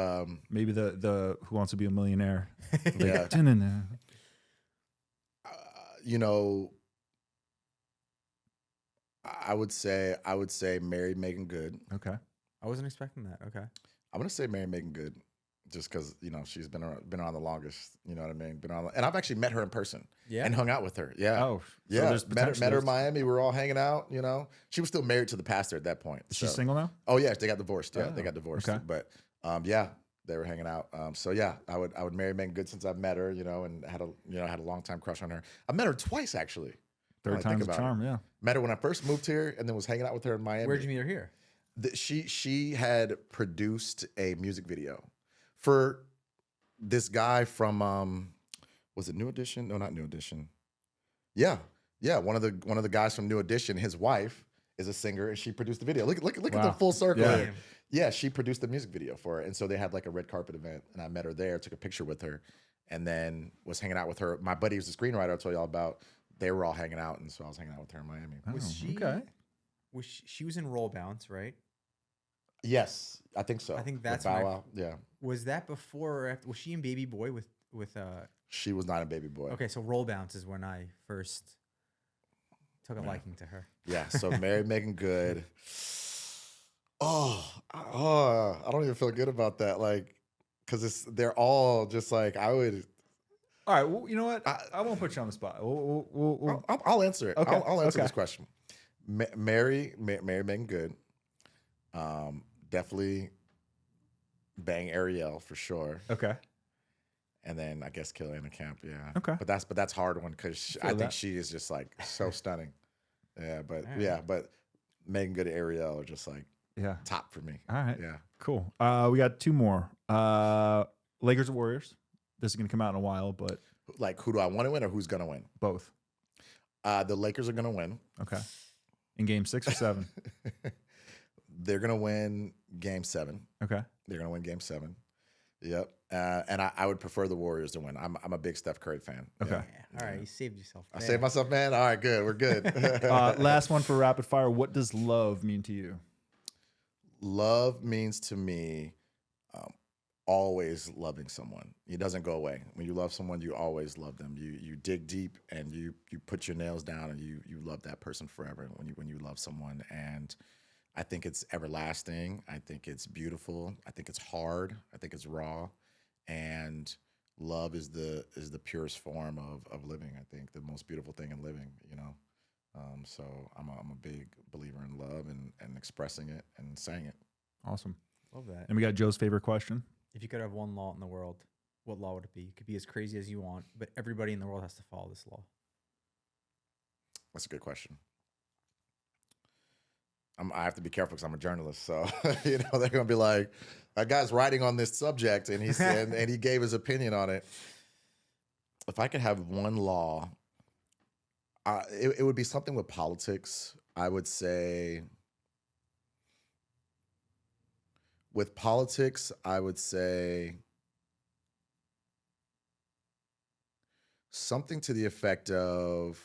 [SPEAKER 1] Maybe the Who Wants to Be a Millionaire.
[SPEAKER 2] yeah.
[SPEAKER 1] Dun-dun-dun.
[SPEAKER 2] I would say marry Megan Good.
[SPEAKER 1] Okay.
[SPEAKER 3] I wasn't expecting that. Okay.
[SPEAKER 2] I'm gonna say marry Megan Good, just because she's been around the longest. You know what I mean? And I've actually met her in person.
[SPEAKER 3] Yeah.
[SPEAKER 2] And hung out with her. Yeah.
[SPEAKER 1] Oh, so
[SPEAKER 2] yeah.
[SPEAKER 1] there's
[SPEAKER 2] Met her
[SPEAKER 1] potential-
[SPEAKER 2] in Miami. We were all hanging out. She was still married to the pastor at that point.
[SPEAKER 1] Is she
[SPEAKER 2] so-
[SPEAKER 1] single now?
[SPEAKER 2] Oh yeah, they got divorced. Yeah, they
[SPEAKER 1] Oh,
[SPEAKER 2] got divorced.
[SPEAKER 1] okay.
[SPEAKER 2] But yeah, They were hanging out. So yeah, I would marry Megan Good since I've met her, and had a long time crush on her. I met her twice actually.
[SPEAKER 1] Third time's a charm. Yeah.
[SPEAKER 2] Met her when I first moved here, and then was hanging out with her in Miami.
[SPEAKER 3] Where'd you meet her here?
[SPEAKER 2] She had produced a music video for this guy from was it New Edition? No, not New Edition. Yeah. One of the guys from New Edition, his wife is a singer, and she produced the video. Look at the full circle
[SPEAKER 1] Yeah.
[SPEAKER 2] here. Yeah, she produced the music video for it. And so they had like a red carpet event, and I met her there, took a picture with her, and then was hanging out with her. My buddy was the screenwriter I told y'all about. They were all hanging out, and so I was hanging out with her in Miami.
[SPEAKER 3] Was she
[SPEAKER 1] okay?
[SPEAKER 3] She was in Roll Bounce, right?
[SPEAKER 2] Yes, I think so.
[SPEAKER 3] I think
[SPEAKER 2] With
[SPEAKER 3] that's
[SPEAKER 2] Bow
[SPEAKER 3] when
[SPEAKER 2] Wow. Yeah.
[SPEAKER 3] Was that before or after? Was she in Baby Boy with
[SPEAKER 2] She was not a baby boy.
[SPEAKER 3] Okay, so Roll Bounce is when I first took a liking to her.
[SPEAKER 2] Yeah, so married Megan Good. I don't even feel good about that. Like, because they're all just like, I would.
[SPEAKER 1] All right. Well, you know what? I won't put you on the spot.
[SPEAKER 2] I'll answer it.
[SPEAKER 1] Okay,
[SPEAKER 2] I'll answer
[SPEAKER 1] okay.
[SPEAKER 2] this question. Marry Megan Good. Definitely bang Ariel for sure.
[SPEAKER 1] Okay.
[SPEAKER 2] And then I guess kill Anna Camp. Yeah.
[SPEAKER 1] Okay.
[SPEAKER 2] But that's a hard one because I think
[SPEAKER 1] that.
[SPEAKER 2] she is just like so stunning. Yeah. But
[SPEAKER 3] All right.
[SPEAKER 2] yeah. But Megan Good and Ariel are just like
[SPEAKER 1] Yeah.
[SPEAKER 2] top for me.
[SPEAKER 1] All right.
[SPEAKER 2] Yeah.
[SPEAKER 1] Cool. We got two more. Lakers or Warriors. This is gonna come out in a while, but
[SPEAKER 2] Like, who do I want to win or who's gonna win?
[SPEAKER 1] both.
[SPEAKER 2] The Lakers are gonna win.
[SPEAKER 1] Okay. In game 6 or 7.
[SPEAKER 2] They're gonna win Game 7.
[SPEAKER 1] Okay.
[SPEAKER 2] They're gonna win Game 7. Yep. And I would prefer the Warriors to win. I'm a big Steph Curry fan.
[SPEAKER 1] Okay.
[SPEAKER 2] Yeah.
[SPEAKER 3] All right, you saved yourself.
[SPEAKER 2] I
[SPEAKER 3] there.
[SPEAKER 2] saved myself, man. All right, good. We're good.
[SPEAKER 1] Last one for rapid fire. What does love mean to you?
[SPEAKER 2] Love means to me always loving someone. It doesn't go away. When you love someone, you always love them. You dig deep and you put your nails down and you love that person forever when you love someone. And I think it's everlasting. I think it's beautiful. I think it's hard. I think it's raw. And love is the purest form of living. I think the most beautiful thing in living, So I'm a big believer in love and expressing it and saying it.
[SPEAKER 1] Awesome.
[SPEAKER 3] Love that.
[SPEAKER 1] And we got Joe's favorite question.
[SPEAKER 3] If you could have one law in the world, what law would it be? It could be as crazy as you want, but everybody in the world has to follow this law.
[SPEAKER 2] That's a good question. I have to be careful because I'm a journalist, so they're gonna be like, "That guy's writing on this subject," and he said, and he gave his opinion on it. If I could have one law, it would be something with politics. I would say, with politics, I would say something to the effect of,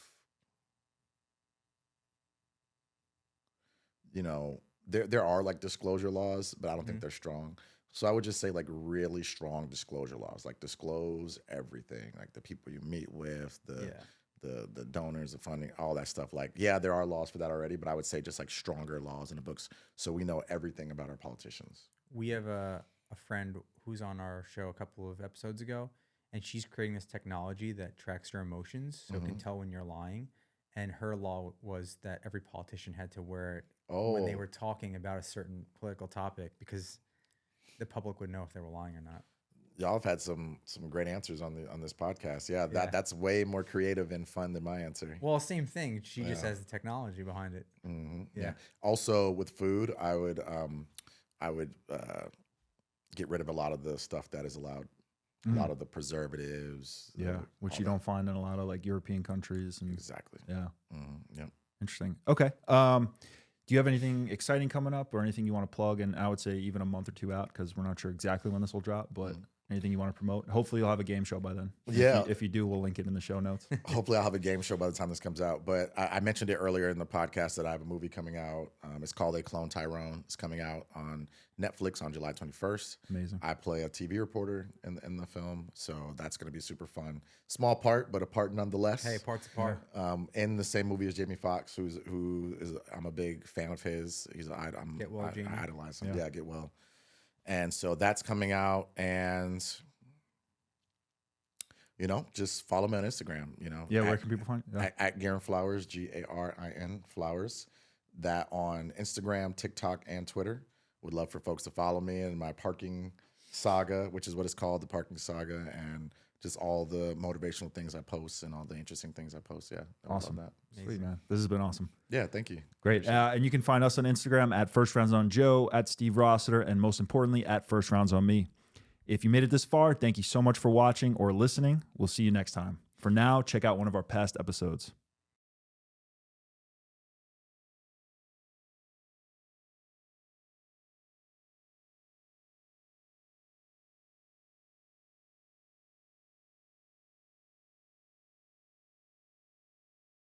[SPEAKER 2] there are like disclosure laws, but I don't think they're strong. So I would just say like really strong disclosure laws, like disclose everything, like the people you meet with, the donors, the funding, all that stuff. Like, yeah, there are laws for that already, but I would say just like stronger laws in the books so we know everything about our politicians.
[SPEAKER 3] We have a friend who's on our show a couple of episodes ago, and she's creating this technology that tracks your emotions so it can tell when you're lying. And her law was that every politician had to wear it when they were talking about a certain political topic because the public would know if they were lying or not.
[SPEAKER 2] Y'all have had some great answers on this podcast. Yeah, that's way more creative and fun than my answer.
[SPEAKER 3] Well, same thing. She just has the technology behind it.
[SPEAKER 2] Yeah. Also, with food, I would get rid of a lot of the stuff that is allowed, a lot of the preservatives.
[SPEAKER 1] Which you don't find in a lot of like European countries. And
[SPEAKER 2] Exactly.
[SPEAKER 1] yeah.
[SPEAKER 2] Yeah.
[SPEAKER 1] Interesting. Okay. Do you have anything exciting coming up or anything you want to plug? And I would say even a month or two out because we're not sure exactly when this will drop, but anything you want to promote? Hopefully you'll have a game show by then.
[SPEAKER 2] Yeah.
[SPEAKER 1] If you do, we'll link it in the show notes.
[SPEAKER 2] Hopefully I'll have a game show by the time this comes out. But I mentioned it earlier in the podcast that I have a movie coming out. It's called A Clone Tyrone. It's coming out on Netflix on July 21st.
[SPEAKER 1] Amazing.
[SPEAKER 2] I play a TV reporter in the film, so that's going to be super fun. Small part, but a part nonetheless.
[SPEAKER 3] Hey, parts apart.
[SPEAKER 2] In the same movie as Jamie Foxx, who is I'm a big fan of his. I idolize him. Yeah, Get Well. And so that's coming out, and just follow me on Instagram.
[SPEAKER 1] Where can people find you?
[SPEAKER 2] At Garin Flowers, Garin Flowers. That on Instagram, TikTok, and Twitter. Would love for folks to follow me in my parking saga, which is what it's called, the parking saga, and just all the motivational things I post and all the interesting things I post. Yeah. I love
[SPEAKER 1] Awesome.
[SPEAKER 2] that.
[SPEAKER 1] Sweet, man. This has been awesome.
[SPEAKER 2] Yeah. Thank you.
[SPEAKER 1] Great. And you can find us on Instagram at First Rounds on Joe, at Steve Rossiter, and most importantly, at First Rounds on me. If you made it this far, thank you so much for watching or listening. We'll see you next time. For now, check out one of our past episodes.